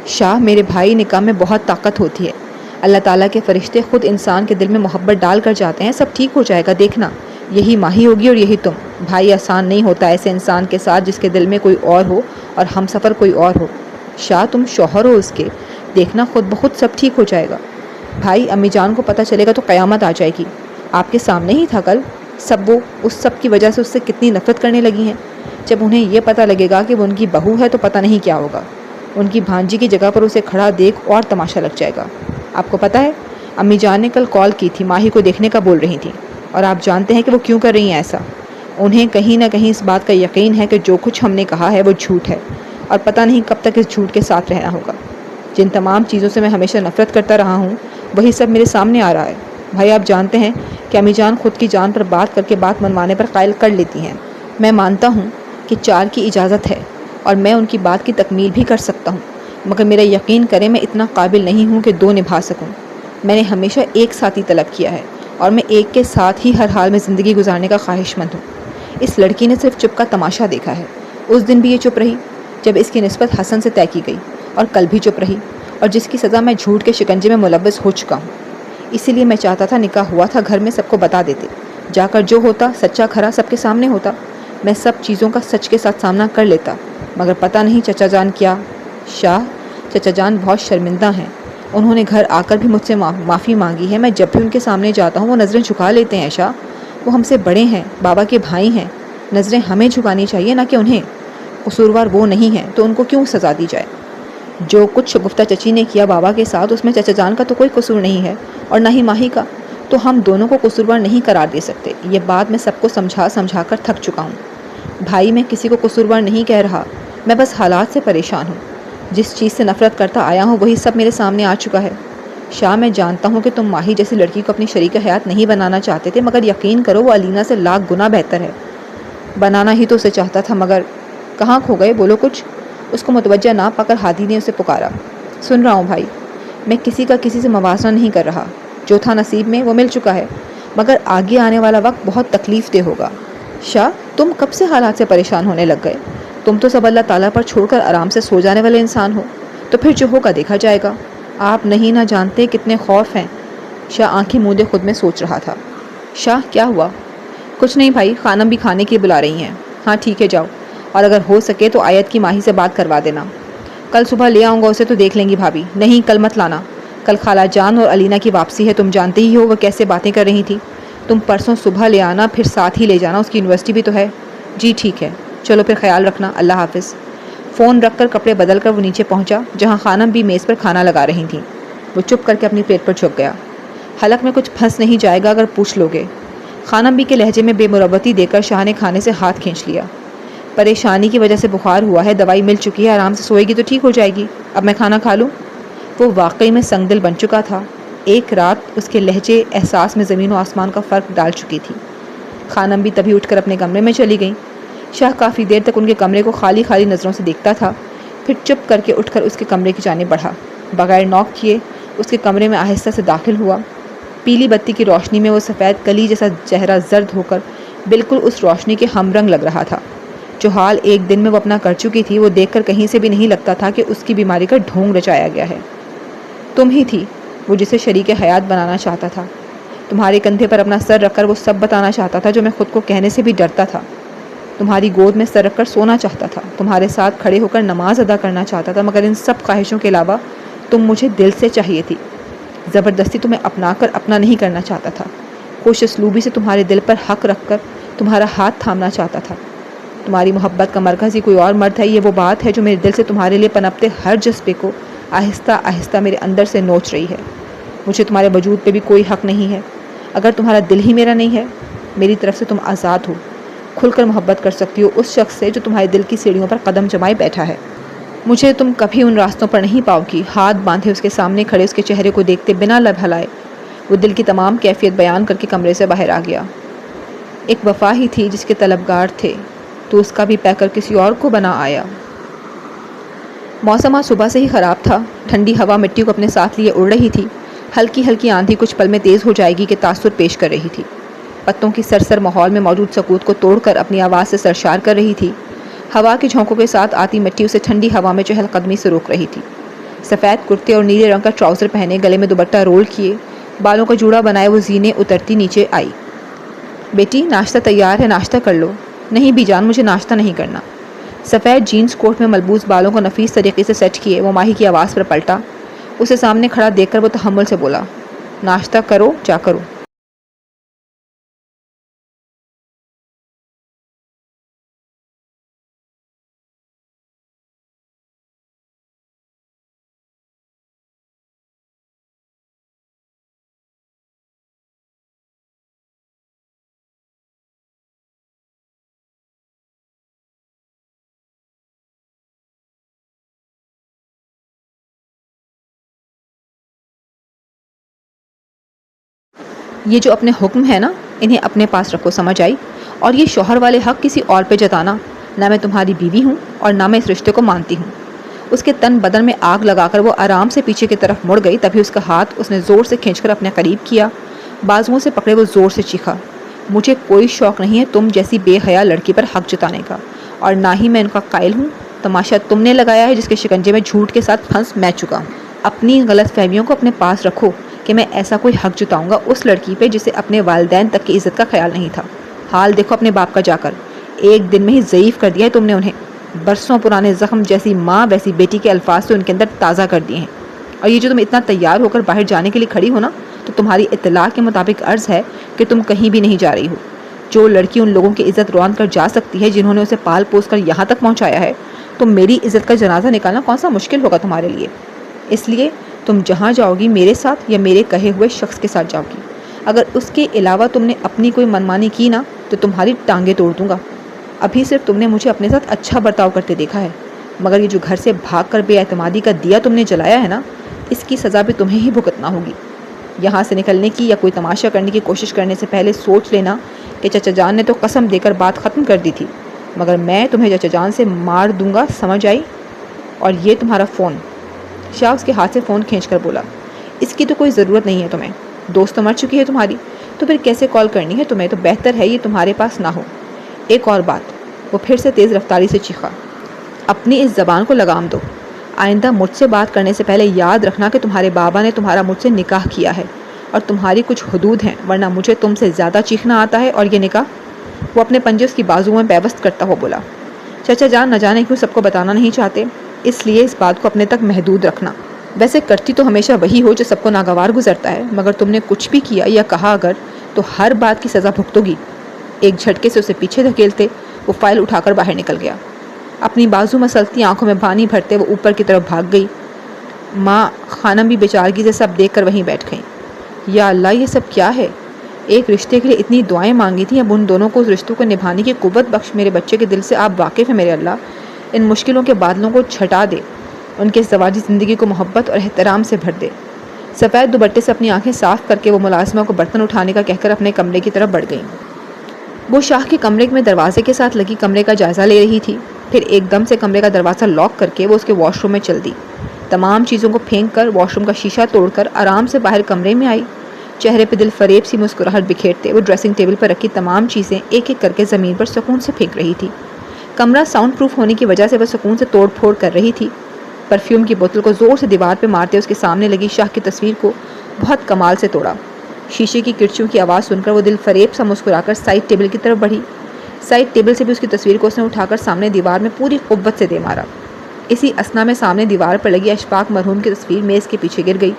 شاہ میرے بھائی، نکاح میں بہت طاقت ہوتی ہے، اللہ تعالیٰ کے فرشتے خود انسان کے دل میں محبت ڈال کر جاتے ہیں، سب ٹھیک ہو جائے گا، دیکھنا۔ یہی ماہی ہوگی اور یہی تم۔ بھائی، آسان نہیں ہوتا ایسے انسان کے ساتھ جس کے دل میں کوئی اور ہو اور ہم سفر کوئی اور ہو۔ شاہ تم شوہر ہو اس کے، دیکھنا خود بخود سب ٹھیک ہو جائے گا۔ بھائی، امی جان کو پتہ چلے گا تو قیامت آ جائے گی۔ آپ کے سامنے ہی تھا کل، سب وہ اس سب کی وجہ سے اس سے کتنی نفرت کرنے لگی ہیں۔ جب انہیں یہ پتہ لگے گا کہ وہ ان کی بہو ہے تو پتہ نہیں کیا ہوگا۔ ان کی بھانجی کی جگہ پر اسے کھڑا دیکھ اور تماشا لگ جائے گا۔ آپ کو پتہ ہے، امی جان نے کل کال کی تھی، ماہی کو دیکھنے کا بول رہی تھیں، اور آپ جانتے ہیں کہ وہ کیوں کر رہی ہیں ایسا؟ انہیں کہیں نہ کہیں اس بات کا یقین ہے کہ جو کچھ ہم نے کہا ہے وہ جھوٹ ہے، اور پتہ نہیں کب تک اس جھوٹ کے ساتھ رہنا ہوگا۔ جن تمام چیزوں سے میں ہمیشہ نفرت کرتا رہا ہوں وہی سب میرے سامنے آ رہا ہے۔ بھائی، آپ جانتے ہیں کہ امی جان خود کی جان پر بات کر کے بات منوانے پر قائل کر لیتی ہیں۔ میں مانتا ہوں کہ 4 کی اجازت ہے اور میں ان کی بات کی تکمیل بھی کر سکتا ہوں، مگر میرا یقین کریں میں اتنا قابل نہیں ہوں کہ 2 نبھا سکوں۔ میں نے ہمیشہ ایک ساتھی طلب کیا ہے، اور میں ایک کے ساتھ ہی ہر حال میں زندگی گزارنے کا خواہش مند ہوں۔ اس لڑکی نے صرف چپ کا تماشا دیکھا ہے۔ اس دن بھی یہ چپ رہی جب اس کی نسبت حسن سے طے کی گئی، اور کل بھی چپ رہی، اور جس کی سزا میں جھوٹ کے شکنجے میں ملوث ہو چکا ہوں۔ اسی لیے میں چاہتا تھا نکاح ہوا تھا گھر میں سب کو بتا دیتے، جا کر جو ہوتا سچا کھرا سب کے سامنے ہوتا، میں سب چیزوں کا سچ کے ساتھ سامنا کر لیتا، مگر پتہ نہیں چچا جان کیا۔ شاہ، چچا جان بہت شرمندہ ہیں، انہوں نے گھر آ کر بھی مجھ سے معافی مانگی ہے۔ میں جب بھی ان کے سامنے جاتا ہوں وہ نظریں جھکا لیتے ہیں شاہ، وہ ہم سے بڑے ہیں، بابا کے بھائی ہیں، نظریں ہمیں جھکانی چاہیے نہ کہ انہیں۔ قصوروار وہ نہیں ہیں تو ان کو کیوں سزا دی جائے؟ جو کچھ شگفتہ چچی نے کیا بابا کے ساتھ اس میں چچا جان کا تو کوئی قصور نہیں ہے اور نہ ہی ماہی کا، تو ہم دونوں کو قصوروار نہیں قرار دے سکتے۔ یہ بات میں سب کو سمجھا کر تھک چکا ہوں۔ بھائی، میں کسی کو قصوروار نہیں کہہ رہا، میں بس حالات سے پریشان ہوں۔ جس چیز سے نفرت کرتا آیا ہوں وہی سب میرے سامنے آ چکا ہے۔ شاہ، میں جانتا ہوں کہ تم ماہی جیسی لڑکی کو اپنی شریک حیات نہیں بنانا چاہتے تھے، مگر یقین کرو وہ علینا سے لاکھ گنا بہتر ہے۔ بنانا ہی تو اسے چاہتا تھا، مگر کہاں کھو گئے؟ بولو کچھ۔ اس کو متوجہ نہ پا کر ہادی نے اسے پکارا۔ سن رہا ہوں بھائی، میں کسی کا کسی سے موازنہ نہیں کر رہا، جو تھا نصیب میں وہ مل چکا ہے، مگر آگے آنے والا وقت بہت تکلیف دہ ہوگا۔ شاہ، تم کب سے حالات سے پریشان ہونے لگ گئے؟ تم تو سب اللہ تعالیٰ پر چھوڑ کر آرام سے سو جانے والے انسان ہو، تو پھر جو ہوگا دیکھا جائے گا۔ آپ نہیں نہ جانتے کتنے خوف ہیں۔ شاہ آنکھیں موندے خود میں سوچ رہا تھا۔ شاہ، کیا ہوا؟ کچھ نہیں بھائی، خانم بھی کھانے کے بلا رہی ہیں۔ ہاں ٹھیک ہے، جاؤ، اور اگر ہو سکے تو آیت کی ماہی سے بات کروا دینا۔ کل صبح لے آؤں گا اسے تو دیکھ لیں گی بھابھی۔ نہیں، کل مت لانا، کل خالہ جان اور علینا کی واپسی ہے، تم جانتے ہی ہو وہ کیسے باتیں کر رہی تھی۔ تم پرسوں صبح لے آنا، پھر ساتھ ہی لے جانا، اس کی یونیورسٹی بھی تو ہے۔ جی ٹھیک ہے، چلو پھر خیال رکھنا، اللہ حافظ۔ فون رکھ کر کپڑے بدل کر وہ نیچے پہنچا جہاں خانم بھی میز پر کھانا لگا رہی تھیں۔ وہ چپ کر کے اپنی پلیٹ پر جھک گیا۔ حلق میں کچھ پھنس نہیں جائے گا اگر پوچھ لوگے۔ خانم بھی کے لہجے میں بے مروتی دے کر شاہ نے کھانے سے ہاتھ کھینچ لیا۔ پریشانی کی وجہ سے بخار ہوا ہے، دوائی مل چکی ہے، آرام سے سوئے گی تو ٹھیک ہو جائے گی۔ اب میں کھانا کھا لوں؟ وہ واقعی میں سنگ دل بن چکا تھا۔ ایک رات اس کے لہجے احساس میں زمین و آسمان کا فرق ڈال چکی تھی۔ خانم بھی تبھی اٹھ کر اپنے کمرے میں چلی گئیں۔ شاہ کافی دیر تک ان کے کمرے کو خالی خالی نظروں سے دیکھتا تھا، پھر چپ کر کے اٹھ کر اس کے کمرے کی جانب بڑھا۔ بغیر نوک کیے اس کے کمرے میں آہستہ سے داخل ہوا۔ پیلی بتی کی روشنی میں وہ سفید کلی جیسا چہرہ زرد ہو کر بالکل اس روشنی کے ہم رنگ لگ رہا تھا۔ جو حال ایک دن میں وہ اپنا کر چکی تھی وہ دیکھ کر کہیں سے بھی نہیں لگتا تھا کہ اس کی بیماری کا ڈھونگ رچایا گیا ہے۔ تم ہی تھی وہ جسے شریک حیات بنانا چاہتا تھا۔ تمہارے کندھے پر اپنا سر رکھ کر وہ سب بتانا چاہتا تھا جو میں خود کو کہنے سے بھی ڈرتا تھا۔ تمہاری گود میں سر رکھ کر سونا چاہتا تھا، تمہارے ساتھ کھڑے ہو کر نماز ادا کرنا چاہتا تھا، مگر ان سب خواہشوں کے علاوہ تم مجھے دل سے چاہیے تھی۔ زبردستی تمہیں اپنا کر اپنا نہیں کرنا چاہتا تھا، خوش اسلوبی سے تمہارے دل پر حق رکھ کر تمہارا ہاتھ تھامنا چاہتا تھا۔ تمہاری محبت کا مرکز ہی کوئی اور مرد ہے، یہ وہ بات ہے جو میرے دل سے تمہارے لیے پنپتے ہر جذبے کو آہستہ آہستہ میرے اندر سے نوچ رہی ہے۔ مجھے تمہارے وجود پہ بھی کوئی حق نہیں ہے۔ اگر تمہارا دل ہی میرا نہیں ہے، میری طرف سے تم آزاد ہو، کھل کر محبت کر سکتی ہو اس شخص سے جو تمہارے دل کی سیڑھیوں پر قدم جمائے بیٹھا ہے۔ مجھے تم کبھی ان راستوں پر نہیں پاؤ گی۔ ہاتھ باندھے اس کے سامنے کھڑے اس کے چہرے کو دیکھتے بنا لب ہلائے وہ دل کی تمام کیفیت بیان کر کے کمرے سے باہر آ گیا۔ ایک وفا ہی تھی جس کے طلبگار تھے، تو اس کا بھی پیکر کسی اور کو بنا آیا۔ موسم آج صبح سے ہی خراب تھا۔ ٹھنڈی ہوا مٹی کو اپنے ساتھ لیے اڑ رہی تھی۔ ہلکی ہلکی آندھی کچھ پل میں تیز ہو جائے گی کہ تاثر پیش کر رہی تھی۔ پتوں کی سرسر ماحول میں موجود سکوت کو توڑ کر اپنی آواز سے سرشار کر رہی تھی۔ ہوا کے جھونکوں کے ساتھ آتی مٹی اسے ٹھنڈی ہوا میں چہل قدمی سے روک رہی تھی۔ سفید کرتے اور نیلے رنگ کا ٹراؤزر پہنے، گلے میں دوپٹہ رول کیے، بالوں کا جوڑا بنائے وہ زینے اترتی نیچے آئی۔ بیٹی، ناشتہ تیار ہے، ناشتہ کر لو۔ نہیں بھی جان، مجھے ناشتہ نہیں کرنا۔ سفید جینز کوٹ میں ملبوس بالوں کو نفیس طریقے سے سیٹ کیے وہ ماہی کی آواز پر پلٹا۔ اسے سامنے کھڑا دیکھ کر وہ تحمل سے بولا، ناشتہ کرو، جا کرو۔ یہ جو اپنے حکم ہے نا، انہیں اپنے پاس رکھو، سمجھ آئی؟ اور یہ شوہر والے حق کسی اور پہ جتانا، نہ میں تمہاری بیوی ہوں اور نہ میں اس رشتے کو مانتی ہوں۔ اس کے تن بدن میں آگ لگا کر وہ آرام سے پیچھے کی طرف مڑ گئی، تبھی اس کا ہاتھ اس نے زور سے کھینچ کر اپنے قریب کیا، بازوؤں سے پکڑے وہ زور سے چیخا، مجھے کوئی شوق نہیں ہے تم جیسی بے حیا لڑکی پر حق جتانے کا، اور نہ ہی میں ان کا قائل ہوں۔ تماشا تم نے لگایا ہے جس کے شکنجے میں جھوٹ کے ساتھ پھنس میں چکا ہوں۔ اپنی غلط فہمیوں کو اپنے پاس رکھو کہ میں ایسا کوئی حق جتاؤں گا اس لڑکی پہ جسے اپنے والدین تک کی عزت کا خیال نہیں تھا۔ حال دیکھو اپنے باپ کا جا کر، ایک دن میں ہی ضعیف کر دیا ہے تم نے انہیں. برسوں پرانے زخم جیسی ماں ویسی بیٹی کے الفاظ سے ان کے اندر تازہ کر دیے ہیں. اور یہ جو تم اتنا تیار ہو کر باہر جانے کے لیے کھڑی ہو نا، تو تمہاری اطلاع کے مطابق عرض ہے کہ تم کہیں بھی نہیں جا رہی ہو. جو لڑکی ان لوگوں کی عزت روان کر جا سکتی ہے جنہوں نے اسے پال پوس کر یہاں تک پہنچایا ہے، تو میری عزت کا جنازہ نکالنا کون سا مشکل ہوگا تمہارے لیے. اس لیے تم جہاں جاؤ گی میرے ساتھ یا میرے کہے ہوئے شخص کے ساتھ جاؤ گی. اگر اس کے علاوہ تم نے اپنی کوئی منمانی کی نا تو تمہاری ٹانگیں توڑ دوں گا. ابھی صرف تم نے مجھے اپنے ساتھ اچھا برتاؤ کرتے دیکھا ہے، مگر یہ جو گھر سے بھاگ کر بے اعتمادی کا دیا تم نے جلایا ہے نا، اس کی سزا بھی تمہیں ہی بھگتنا ہوگی. یہاں سے نکلنے کی یا کوئی تماشا کرنے کی کوشش کرنے سے پہلے سوچ لینا کہ چچا جان نے تو قسم دے کر بات ختم کر دی تھی، مگر میں تمہیں چچا جان سے مار دوں گا، سمجھ آئی؟ اور یہ تمہارا فون. شاہ اس کے ہاتھ سے فون کھینچ کر بولا، اس کی تو کوئی ضرورت نہیں ہے تمہیں. دوست تو مر چکی ہے تمہاری، تو پھر کیسے کال کرنی ہے تمہیں؟ تو بہتر ہے یہ تمہارے پاس نہ ہو. ایک اور بات، وہ پھر سے تیز رفتاری سے چیخا، اپنی اس زبان کو لگام دو. آئندہ مجھ سے بات کرنے سے پہلے یاد رکھنا کہ تمہارے بابا نے تمہارا مجھ سے نکاح کیا ہے اور تمہاری کچھ حدود ہیں، ورنہ مجھے تم سے زیادہ چیخنا آتا ہے. اور یہ نکاح؟ وہ اپنے پنجے اس کی بازو میں پیوست کرتا ہوا بولا، چچا جان نہ جانے کیوں سب کو بتانا نہیں چاہتے، اس لیے اس بات کو اپنے تک محدود رکھنا. ویسے کرتی تو ہمیشہ وہی ہو جو سب کو ناگوار گزرتا ہے، مگر تم نے کچھ بھی کیا یا کہا اگر، تو ہر بات کی سزا بھگتو گی. ایک جھٹکے سے اسے پیچھے دھکیلتے وہ فائل اٹھا کر باہر نکل گیا. اپنی بازو مسلتی آنکھوں میں پانی بھرتے وہ اوپر کی طرف بھاگ گئی. ماں خانم بھی بیچارگی سے سب دیکھ کر وہیں بیٹھ گئیں. یا اللہ، یہ سب کیا ہے؟ ایک رشتے کے لیے اتنی دعائیں مانگی تھیں، اب ان دونوں کو اس رشتوں کو نبھانے کی قوت بخش. میرے بچے کے دل سے آپ واقف ہیں میرے اللہ. ان مشکلوں کے بادلوں کو چھٹا دے، ان کے زواجی زندگی کو محبت اور احترام سے بھر دے. سفید دوپٹے سے اپنی آنکھیں صاف کر کے وہ ملازمہ کو برتن اٹھانے کا کہہ کر اپنے کمرے کی طرف بڑھ گئیں. وہ شاہ کے کمرے میں دروازے کے ساتھ لگی کمرے کا جائزہ لے رہی تھی. پھر ایک دم سے کمرے کا دروازہ لاک کر کے وہ اس کے واش روم میں چل دی. تمام چیزوں کو پھینک کر واش روم کا شیشہ توڑ کر آرام سے باہر کمرے میں آئی. چہرے پہ دل فریب سی مسکراہٹ بکھیرتے وہ ڈریسنگ ٹیبل پر رکھی تمام چیزیں ایک ایک کر کے زمین پر سکون سے پھینک رہی تھی. کمرہ ساؤنڈ پروف ہونے کی وجہ سے وہ سکون سے توڑ پھوڑ کر رہی تھی. پرفیوم کی بوتل کو زور سے دیوار پہ مارتے اس کے سامنے لگی شاہ کی تصویر کو بہت کمال سے توڑا. شیشے کی کرچیوں کی آواز سن کر وہ دل فریب سا مسکرا کر سائڈ ٹیبل کی طرف بڑھی. سائڈ ٹیبل سے بھی اس کی تصویر کو اس نے اٹھا کر سامنے دیوار میں پوری قوت سے دے مارا. اسی اسنا میں سامنے دیوار پر لگی اشفاق مرحوم کی تصویر میز کے پیچھے گر گئی.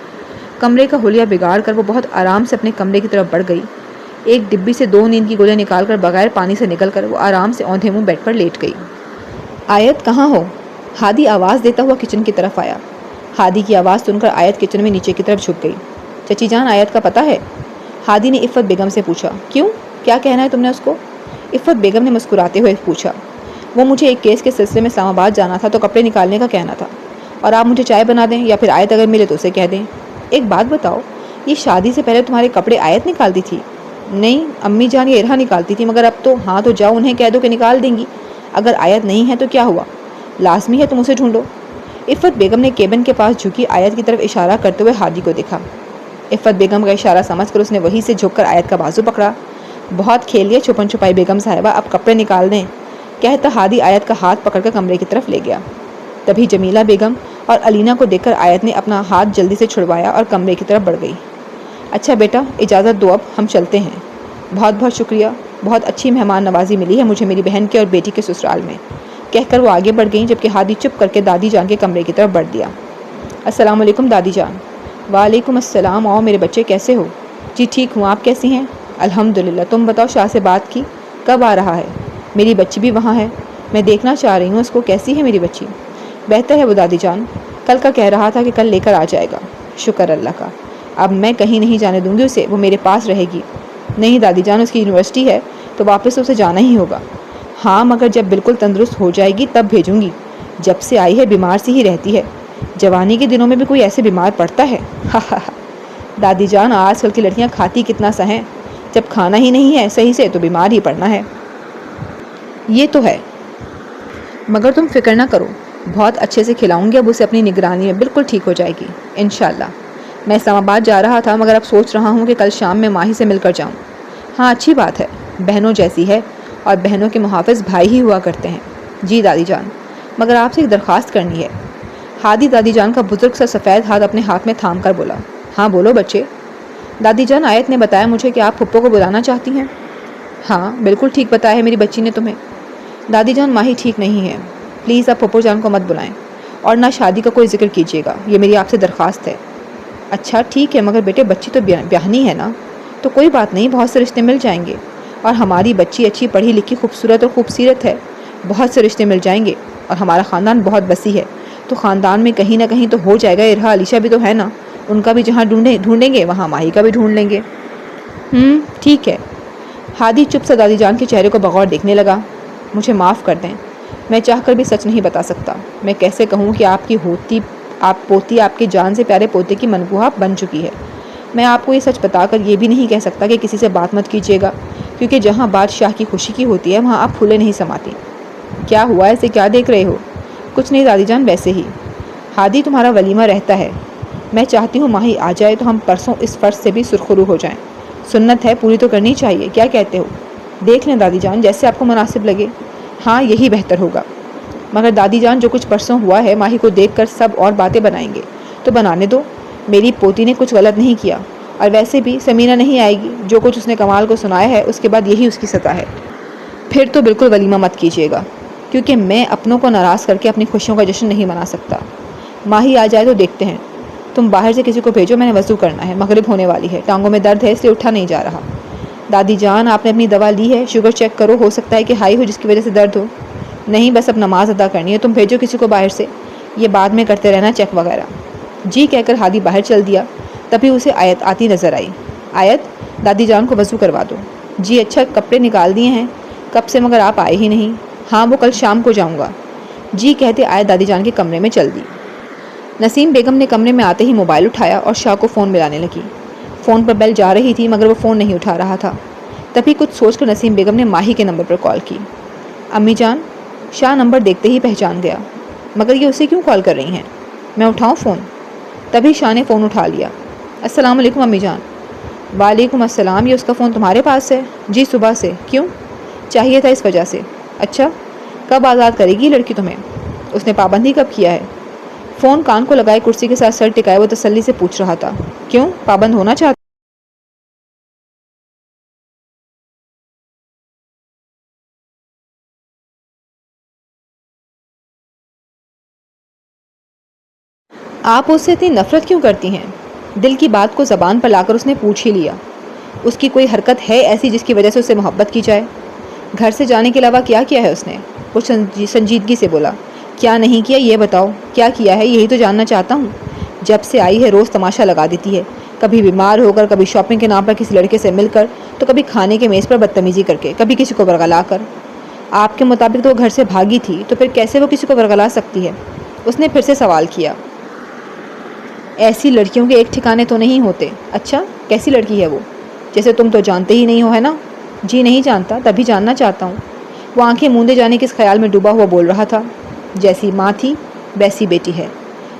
کمرے کا حلیہ بگاڑ کر وہ بہت آرام سے اپنے کمرے کی طرف بڑھ گئی. ایک ڈبی سے 2 نیند کی گولیاں نکال کر بغیر پانی سے نکل کر وہ آرام سے اوندھے منہ بیڈ پر لیٹ گئی. آیت کہاں ہو؟ ہادی آواز دیتا ہوا کچن کی طرف آیا. ہادی کی آواز سن کر آیت کچن میں نیچے کی طرف جھک گئی. چچی جان، آیت کا پتہ ہے؟ ہادی نے عفت بیگم سے پوچھا. کیوں، کیا کہنا ہے تم نے اس کو؟ عفت بیگم نے مسکراتے ہوئے پوچھا. وہ مجھے ایک کیس کے سلسلے میں اسلام آباد جانا تھا تو کپڑے نکالنے کا کہنا تھا، اور آپ مجھے چائے بنا دیں یا پھر آیت اگر ملے تو اسے کہہ دیں. ایک بات بتاؤ، یہ شادی سے پہلے تمہارے کپڑے آیت نکالتی تھی؟ نہیں، امی جان یا ارہا نکالتی تھی، مگر اب تو ہاں تو جاؤ انہیں کہہ دو کہ نکال دیں گی. اگر آیت نہیں ہے تو کیا ہوا؟ لازمی ہے تم اسے ڈھونڈو. عفت بیگم نے کیبن کے پاس جھکی آیت کی طرف اشارہ کرتے ہوئے ہادی کو دیکھا. عفت بیگم کا اشارہ سمجھ کر اس نے وہیں سے جھک کر آیت کا بازو پکڑا. بہت کھیل لیے چھپن چھپائی بیگم صاحبہ، اب کپڑے نکال دیں، کہتا ہادی آیت کا ہاتھ پکڑ کر کمرے کی طرف لے گیا. تبھی جمیلہ بیگم اور علینا کو دیکھ کر آیت نے اپنا ہاتھ جلدی سے چھڑوایا اور کمرے کی طرف بڑھ گئی. اچھا بیٹا، اجازت دو، اب ہم چلتے ہیں. بہت بہت شکریہ، بہت اچھی مہمان نوازی ملی ہے مجھے میری بہن کے اور بیٹی کے سسرال میں، کہہ کر وہ آگے بڑھ گئیں، جبکہ ہادی چپ کر کے دادی جان کے کمرے کی طرف بڑھ دیا. السلام علیکم دادی جان. وعلیکم السلام. آؤ میرے بچے، کیسے ہو؟ جی ٹھیک ہوں، آپ کیسی ہیں؟ الحمدللہ. تم بتاؤ، شاہ سے بات کی؟ کب آ رہا ہے؟ میری بچی بھی وہاں ہے، میں دیکھنا چاہ رہی ہوں اس کو. کیسی ہے میری بچی؟ بہتر ہے وہ دادی جان، کل کا کہہ رہا تھا کہ کل لے کر آ جائے گا. شکر اللہ کا. اب میں کہیں نہیں جانے دوں گی اسے، وہ میرے پاس رہے گی. نہیں دادی جان، اس کی یونیورسٹی ہے تو واپس اسے جانا ہی ہوگا. ہاں مگر جب بالکل تندرست ہو جائے گی تب بھیجوں گی. جب سے آئی ہے بیمار سی ہی رہتی ہے. جوانی کے دنوں میں بھی کوئی ایسے بیمار پڑتا ہے؟ دادی جان، آج کل کی لڑکیاں کھاتی کتنا سا ہیں، جب کھانا ہی نہیں ہے صحیح سے تو بیمار ہی پڑنا ہے. یہ تو ہے، مگر تم فکر نہ کرو، بہت اچھے سے کھلاؤں گی. اب اسے اپنی نگرانی میں بالکل ٹھیک ہو جائے گی انشاءاللہ. میں اسلام آباد جا رہا تھا مگر اب سوچ رہا ہوں کہ کل شام میں ماہی سے مل کر جاؤں. ہاں اچھی بات ہے، بہنوں جیسی ہے، اور بہنوں کے محافظ بھائی ہی ہوا کرتے ہیں. جی دادی جان، مگر آپ سے ایک درخواست کرنی ہے. ہادی دادی جان کا بزرگ سا سفید ہاتھ اپنے ہاتھ میں تھام کر بولا. ہاں بولو بچے. دادی جان، آیت نے بتایا مجھے کہ آپ پھپھو کو بلانا چاہتی ہیں. ہاں بالکل ٹھیک بتایا ہے میری بچی نے تمہیں. دادی جان ماہی ٹھیک نہیں ہے، پلیز آپ پھپھو جان کو مت بلائیں اور نہ شادی کا کوئی ذکر کیجیے گا، یہ میری آپ سے درخواست ہے۔ اچھا ٹھیک ہے، مگر بیٹے بچی تو بیاہنی ہے نا، تو کوئی بات نہیں، بہت سے رشتے مل جائیں گے، اور ہماری بچی اچھی پڑھی لکھی خوبصورت اور خوبصیرت ہے، بہت سے رشتے مل جائیں گے، اور ہمارا خاندان بہت بسی ہے، تو خاندان میں کہیں نہ کہیں تو ہو جائے گا۔ ارہا علیشہ بھی تو ہے نا، ان کا بھی جہاں ڈھونڈیں گے وہاں ماہی کا بھی ڈھونڈ لیں گے۔ ٹھیک ہے۔ ہادی چپ سے دادی جان کے چہرے کو بغور دیکھنے لگا۔ مجھے معاف کر دیں، میں چاہ کر بھی سچ نہیں بتا سکتا۔ میں کیسے کہوں کہ آپ کی پوتی آپ کے جان سے پیارے پوتے کی منگوہا بن چکی ہے۔ میں آپ کو یہ سچ بتا کر یہ بھی نہیں کہہ سکتا کہ کسی سے بات مت کیجیے گا، کیونکہ جہاں بات شاہ کی خوشی کی ہوتی ہے وہاں آپ پھولے نہیں سماتی۔ کیا ہوا، ایسے کیا دیکھ رہے ہو؟ کچھ نہیں دادی جان، ویسے ہی۔ ہادی تمہارا ولیمہ رہتا ہے، میں چاہتی ہوں ماہی آ جائے تو ہم پرسوں اس فرض سے بھی سرخرو ہو جائیں۔ سنت ہے، پوری تو کرنی چاہیے، کیا کہتے ہو؟ دیکھ لیں دادی جان، جیسے آپ کو مناسب لگے۔ ہاں یہی بہتر ہوگا، مگر دادی جان جو کچھ پرسوں ہوا ہے ماہی کو دیکھ کر سب اور باتیں بنائیں گے، تو بنانے دو۔ میری پوتی نے کچھ غلط نہیں کیا، اور ویسے بھی سمینہ نہیں آئے گی، جو کچھ اس نے کمال کو سنایا ہے اس کے بعد یہی اس کی سزا ہے۔ پھر تو بالکل ولیمہ مت کیجیے گا، کیونکہ میں اپنوں کو ناراض کر کے اپنی خوشیوں کا جشن نہیں منا سکتا۔ ماہی آ جائے تو دیکھتے ہیں۔ تم باہر سے کسی کو بھیجو، میں نے وضو کرنا ہے، مغرب ہونے والی ہے، ٹانگوں میں درد ہے اس لیے اٹھا نہیں جا رہا۔ دادی جان آپ نے اپنی دوا لی ہے؟ شوگر چیک کرو، ہو سکتا ہے کہ ہائی ہو جس کی وجہ سے درد ہو۔ نہیں، بس اب نماز ادا کرنی ہے، تم بھیجو کسی کو باہر سے، یہ بعد میں کرتے رہنا چیک وغیرہ۔ جی کہہ کر ہادی باہر چل دیا، تبھی اسے آیت آتی نظر آئی۔ آیت، دادی جان کو وضو کروا دو۔ جی اچھا، کپڑے نکال دیے ہیں، کب سے مگر آپ آئے ہی نہیں۔ ہاں وہ کل شام کو جاؤں گا۔ جی کہتے آیت دادی جان کے کمرے میں چل دی۔ نسیم بیگم نے کمرے میں آتے ہی موبائل اٹھایا اور شاہ کو فون ملانے لگی۔ فون پر بیل جا رہی تھی مگر وہ فون نہیں اٹھا رہا تھا۔ تبھی کچھ سوچ کر نسیم بیگم نے ماہی کے نمبر پر کال کی۔ امی جان، شاہ نمبر دیکھتے ہی پہچان گیا، مگر یہ اسے کیوں کال کر رہی ہیں؟ میں اٹھاؤں فون؟ تبھی شاہ نے فون اٹھا لیا۔ السلام علیکم امی جان۔ وعلیکم السلام، یہ اس کا فون تمہارے پاس ہے؟ جی صبح سے۔ کیوں؟ چاہیے تھا اس وجہ سے۔ اچھا، کب آزاد کرے گی لڑکی تمہیں؟ اس نے پابندی کب کیا ہے؟ فون کان کو لگائے کرسی کے ساتھ سر ٹکائے وہ تسلی سے پوچھ رہا تھا۔ کیوں پابند ہونا چاہتا؟ آپ اس سے اتنی نفرت کیوں کرتی ہیں؟ دل کی بات کو زبان پر لا کر اس نے پوچھ ہی لیا۔ اس کی کوئی حرکت ہے ایسی جس کی وجہ سے اسے محبت کی جائے؟ گھر سے جانے کے علاوہ کیا کیا ہے اس نے؟ وہ سنجیدگی سے بولا۔ کیا نہیں کیا یہ بتاؤ، کیا کیا ہے یہی تو جاننا چاہتا ہوں۔ جب سے آئی ہے روز تماشا لگا دیتی ہے، کبھی بیمار ہو کر، کبھی شاپنگ کے نام پر کسی لڑکے سے مل کر، تو کبھی کھانے کے میز پر بدتمیزی کر کے، کبھی کسی کو ورغلا کر۔ آپ کے مطابق تو وہ گھر سے بھاگی تھی، تو پھر کیسے وہ کسی کو ورغلا سکتی ہے؟ اس نے پھر سے سوال کیا۔ ایسی لڑکیوں کے ایک ٹھکانے تو نہیں ہوتے۔ اچھا، کیسی لڑکی ہے وہ؟ جیسے تم تو جانتے ہی نہیں ہو، ہے نا؟ جی نہیں جانتا، تبھی جاننا چاہتا ہوں۔ وہ آنکھیں موندے جانے کے اس خیال میں ڈوبا ہوا بول رہا تھا۔ جیسی ماں تھی ویسی بیٹی ہے،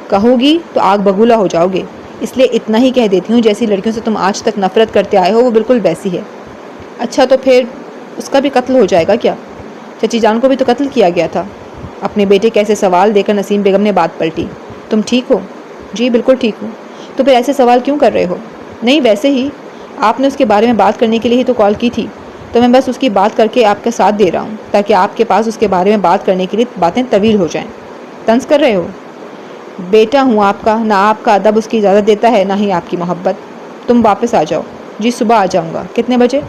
کہو گی تو آگ بگولا ہو جاؤ گے، اس لیے اتنا ہی کہہ دیتی ہوں، جیسی لڑکیوں سے تم آج تک نفرت کرتے آئے ہو وہ بالکل ویسی ہے۔ اچھا تو پھر اس کا بھی قتل ہو جائے گا کیا؟ چچی جان کو بھی تو قتل کیا گیا تھا۔ اپنے بیٹے کیسے سوال دے کر نسیم بیگم نے بات پلٹی۔ تم ٹھیک ہو؟ جی بالکل ٹھیک ہوں۔ تو پھر ایسے سوال کیوں کر رہے ہو؟ نہیں ویسے ہی، آپ نے اس کے بارے میں بات کرنے کے لیے ہی تو کال کی تھی، تو میں بس اس کی بات کر کے آپ کا ساتھ دے رہا ہوں، تاکہ آپ کے پاس اس کے بارے میں بات کرنے کے لیے باتیں طویل ہو جائیں۔ طنز کر رہے ہو؟ بیٹا ہوں آپ کا، نہ آپ کا ادب اس کی اجازت دیتا ہے، نہ ہی آپ کی محبت۔ تم واپس آ جاؤ۔ جی صبح آ جاؤں گا۔ کتنے بجے؟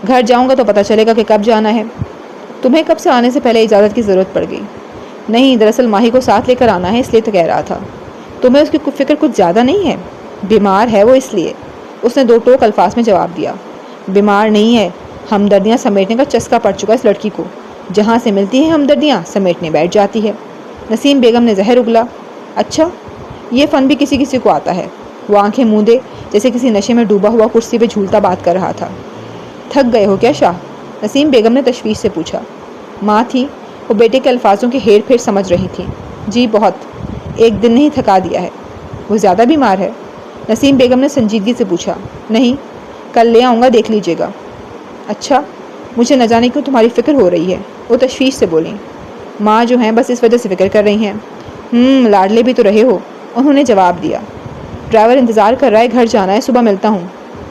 گھر جاؤں گا تو پتہ چلے گا کہ کب جانا ہے۔ تمہیں کب سے آنے سے پہلے اجازت کی ضرورت پڑ گئی؟ نہیں، دراصل ماہی کو ساتھ لے کر آنا ہے، اس لیے تو کہہ رہا تھا۔ تمہیں اس کی فکر کچھ زیادہ نہیں ہے؟ بیمار ہے وہ، اس لیے، اس نے دو ٹوک الفاظ میں جواب دیا۔ بیمار نہیں ہے، ہمدردیاں سمیٹنے کا چسکا پڑ چکا اس لڑکی کو، جہاں سے ملتی ہیں ہمدردیاں سمیٹنے بیٹھ جاتی ہے۔ نسیم بیگم نے زہر اگلا۔ اچھا، یہ فن بھی کسی کسی کو آتا ہے۔ وہ آنکھیں موندے جیسے کسی نشے میں ڈوبا ہوا کرسی پہ جھولتا بات کر رہا تھا۔ تھک گئے ہو کیا شاہ؟ نسیم بیگم نے تشویش سے پوچھا۔ ماں تھی، وہ بیٹے کے الفاظوں کی ہیر پھیر سمجھ رہی تھی۔ جی بہت، ایک دن نہیں تھکا دیا ہے۔ وہ زیادہ بیمار ہے؟ نسیم بیگم نے سنجیدگی سے پوچھا۔ نہیں، کل لے آؤں گا، دیکھ لیجیے گا۔ اچھا، مجھے نہ جانے کیوں تمہاری فکر ہو رہی ہے، وہ تشویش سے بولیں۔ ماں جو ہیں بس اس وجہ سے فکر کر رہی ہیں۔ لاڈلے بھی تو رہے ہو، انہوں نے جواب دیا۔ ڈرائیور انتظار کر رہا ہے، گھر جانا ہے، صبح ملتا ہوں۔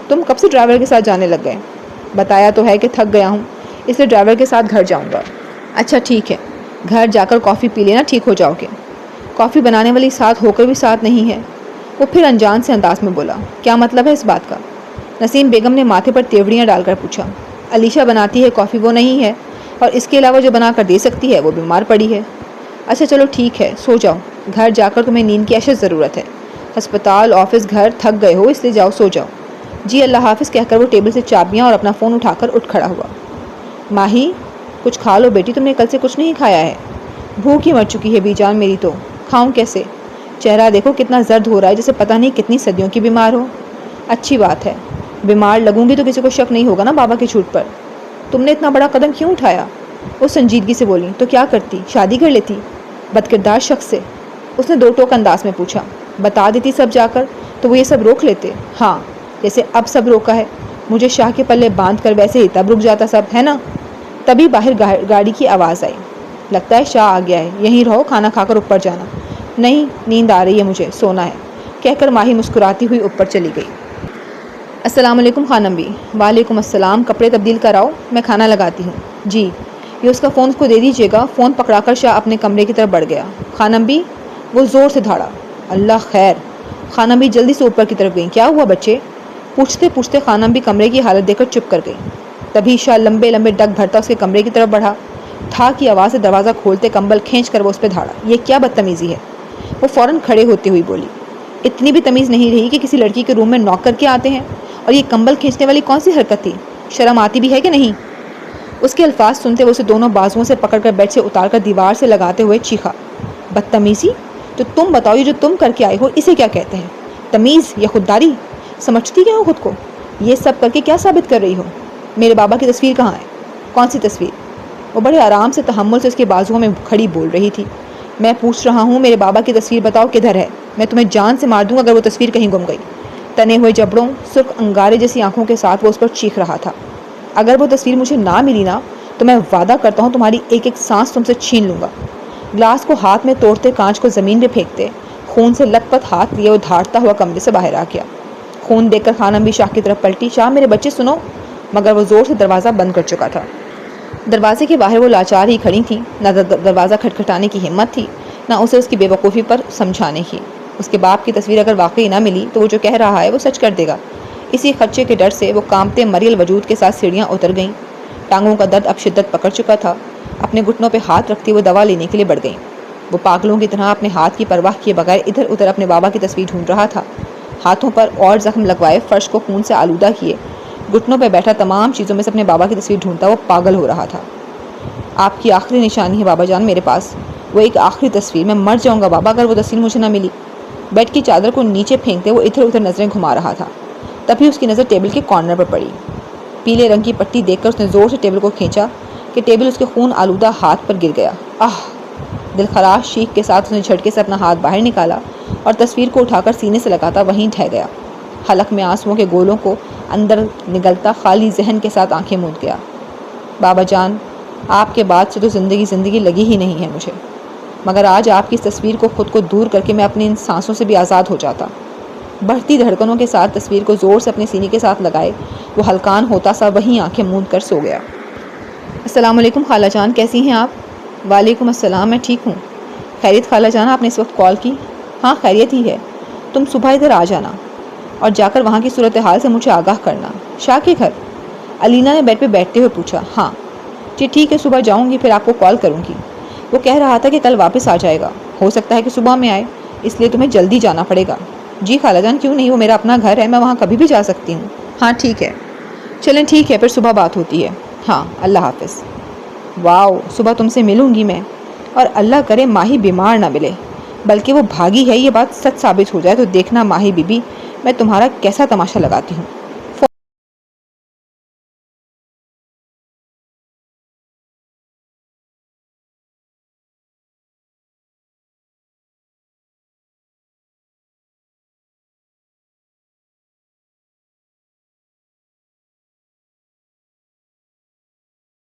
تم کب سے ڈرائیور کے ساتھ جانے لگ گئے؟ بتایا تو ہے کہ تھک گیا ہوں، اس لیے ڈرائیور کے ساتھ گھر جاؤں گا۔ اچھا ٹھیک ہے، گھر جا کر کافی پی لینا، ٹھیک ہو جاؤ گے۔ کافی بنانے والی ساتھ ہو کر بھی ساتھ نہیں ہے۔ وہ پھر انجان سے انداز میں بولا، کیا مطلب ہے اس بات کا؟ نسیم بیگم نے ماتھے پر تیوڑیاں ڈال کر پوچھا۔ علیشہ بناتی ہے کافی، وہ نہیں ہے، اور اس کے علاوہ جو بنا کر دے سکتی ہے وہ بیمار پڑی ہے۔ اچھا چلو ٹھیک ہے، سو جاؤ، گھر جا کر تمہیں نیند کی اشد ضرورت ہے۔ ہسپتال، آفس، گھر تھک گئے ہو، اس لیے جاؤ سو جاؤ۔ جی اللہ حافظ کہہ کر وہ ٹیبل سے چابیاں اور اپنا فون اٹھا کر اٹھ کھڑا ہوا۔ ماہی کچھ کھا لو بیٹی، تم نے کل سے کچھ نہیں کھایا ہے۔ بھوک ہی مر چکی ہے بی جان میری تو، کھاؤں کیسے؟ چہرہ دیکھو کتنا زرد ہو رہا ہے، جیسے پتہ نہیں کتنی صدیوں کی بیمار ہو۔ اچھی بات ہے، بیمار لگوں گی تو کسی کو شک نہیں ہوگا نا بابا کے جھوٹ پر۔ تم نے اتنا بڑا قدم کیوں اٹھایا؟ وہ سنجیدگی سے بولی، تو کیا کرتی، شادی کر لیتی بدکردار شخص سے؟ اس نے دو ٹوک انداز میں پوچھا۔ بتا دیتی سب جا کر تو وہ یہ سب روک لیتے۔ ہاں، جیسے اب سب روکا ہے، مجھے شاہ کے پلے باندھ کر ویسے ہی تب رک جاتا سب، ہے نا؟ تبھی باہر گاڑی کی آواز آئی۔ لگتا ہے شاہ آ گیا ہے، یہیں رہو، کھانا کھا کر اوپر جانا۔ نہیں، نیند آ رہی ہے مجھے، سونا ہے، کہہ کر ماہی مسکراتی ہوئی اوپر چلی گئی۔ السلام علیکم خانم بی۔ وعلیکم السلام، کپڑے تبدیل کراؤ، میں کھانا لگاتی ہوں۔ جی، یہ اس کا فون کو دے دیجیے گا۔ فون پکڑا کر شاہ اپنے کمرے کی طرف بڑھ گیا۔ خانم بی، وہ زور سے دھاڑا۔ اللہ خیر۔ خانم بی جلدی سے اوپر کی طرف گئیں۔ کیا ہوا بچے؟ پوچھتے پوچھتے خانم بی کمرے کی حالت دیکھ کر چپ کر گئی۔ تبھی شاہ لمبے لمبے ڈگ بھرتا اس کے کمرے کی طرف بڑھا۔ تھا کی آواز سے دروازہ کھولتے کمبل کھینچ کر وہ اس پہ دھاڑا۔ یہ کیا بدتمیزی ہے؟ وہ فوراً کھڑے ہوتے ہوئی بولی۔ اتنی بھی تمیز نہیں رہی کہ کسی لڑکی کے روم میں نوک کر کے آتے ہیں؟ اور یہ کمبل کھینچنے والی کون سی حرکت تھی؟ شرم آتی بھی ہے کہ نہیں؟ اس کے الفاظ سنتے وہ اسے دونوں بازوؤں سے پکڑ کر بیڈ سے اتار کر دیوار سے لگاتے ہوئے چیخا۔ بدتمیزی؟ تو تم بتاؤ، یہ جو تم کر کے آئے ہو اسے کیا کہتے ہیں؟ تمیز یا خودداری؟ سمجھتی کیا ہو خود کو؟ یہ سب کر کے کیا ثابت کر رہی ہو؟ میرے بابا کی تصویر کہاں ہے؟ کون سی تصویر؟ وہ بڑے آرام سے تحمل سے اس کے بازوؤں میں کھڑی بول رہی تھی۔ میں پوچھ رہا ہوں، میرے بابا کی تصویر بتاؤ کدھر ہے؟ میں تمہیں جان سے مار دوں اگر وہ تصویر کہیں گم گئی۔ تنے ہوئے جبڑوں، سرخ انگارے جیسی آنکھوں کے ساتھ وہ اس پر چیخ رہا تھا۔ اگر وہ تصویر مجھے نہ ملی نا تو میں وعدہ کرتا ہوں تمہاری ایک ایک سانس تم سے چھین لوں گا۔ گلاس کو ہاتھ میں توڑتے، کانچ کو زمین پہ پھینکتے، خون سے لت پت ہاتھ لیے وہ دھاڑتا ہوا کمرے سے باہر آ گیا۔ خون دیکھ کر خانم بھی شاہ کی طرف پلٹی۔ شاہ میرے بچے سنو، مگر وہ زور سے دروازہ بند کر چکا تھا۔ دروازے کے باہر وہ لاچار ہی کھڑی تھی، نہ دروازہ کھٹکھٹانے کی ہمت تھی، نہ اسے اس کی بے وقوفی پر سمجھانے کی۔ اس کے باپ کی تصویر اگر واقعی نہ ملی تو وہ جو کہہ رہا ہے وہ سچ کر دے گا۔ اسی خدشے کے ڈر سے وہ کانپتے مریل وجود کے ساتھ سیڑھیاں اتر گئیں۔ ٹانگوں کا درد اب شدت پکڑ چکا تھا۔ اپنے گھٹنوں پہ ہاتھ رکھتی وہ دوا لینے کے لیے بڑھ گئیں۔ وہ پاگلوں کی طرح اپنے ہاتھ کی پرواہ کیے بغیر ادھر ادھر اپنے بابا کی تصویر ڈھونڈ رہا تھا۔ ہاتھوں پر اور زخم لگوائے، فرش کو خون سے آلودہ کیے، گھٹنوں پہ بیٹھا تمام چیزوں میں سے اپنے بابا کی تصویر ڈھونڈتا وہ پاگل ہو رہا تھا۔ آپ کی آخری نشانی ہے بابا جان میرے پاس، وہ ایک آخری تصویر۔ میں مر جاؤں گا بابا اگر وہ تصویر مجھے نہ ملی۔ بیڈ کی چادر کو نیچے پھینکتے وہ ادھر ادھر نظریں گھما رہا تھا۔ تبھی اس کی نظر ٹیبل کے کارنر پر پڑی۔ پیلے رنگ کی پٹی دیکھ کر اس نے زور سے ٹیبل کو کھینچا کہ ٹیبل اس کے خون آلودہ ہاتھ پر گر گیا۔ آہ! دل خراش چیخ کے ساتھ اس نے جھٹکے سے اپنا ہاتھ باہر نکالا اور تصویر کو اٹھا کر سینے سے لگاتا وہیں ڈھہ گیا۔ حلق میں آنسوؤں کے گولوں کو اندر نگلتا خالی ذہن کے ساتھ آنکھیں موند گیا۔ بابا جان، آپ کے بعد سے تو زندگی لگی ہی نہیں ہے مجھے، مگر آج آپ کی اس تصویر کو خود کو دور کر کے میں اپنی ان سانسوں سے بھی آزاد ہو جاتا۔ بڑھتی دھڑکنوں کے ساتھ تصویر کو زور سے اپنے سینے کے ساتھ لگائے وہ ہلکان ہوتا سا وہیں آنکھیں موند کر سو گیا۔ السلام علیکم خالہ جان، کیسی ہیں آپ؟ وعلیکم السلام، میں ٹھیک ہوں۔ خیریت خالہ جان، آپ نے اس وقت کال کی؟ ہاں خیریت ہی ہے۔ تم صبح ادھر آ جانا اور جا کر وہاں کی صورتحال سے مجھے آگاہ کرنا۔ شاہ کے گھر؟ علینا نے بیڈ پہ بیٹھتے ہوئے پوچھا۔ ہاں جی ٹھیک ہے، صبح جاؤں گی پھر آپ کو کال کروں گی۔ وہ کہہ رہا تھا کہ کل واپس آ جائے گا، ہو سکتا ہے کہ صبح میں آئے، اس لیے تمہیں جلدی جانا پڑے گا۔ جی خالہ جان کیوں نہیں، وہ میرا اپنا گھر ہے، میں وہاں کبھی بھی جا سکتی ہوں۔ ہاں ٹھیک ہے، چلیں ٹھیک ہے، پھر صبح بات ہوتی ہے۔ ہاں اللہ حافظ۔ واؤ، صبح تم سے ملوں گی میں، اور اللہ کرے ماہی بیمار نہ ملے، بلکہ وہ بھاگی ہے، یہ بات سچ ثابت ہو جائے تو دیکھنا ماہی بی بی میں تمہارا کیسا تماشا لگاتی ہوں۔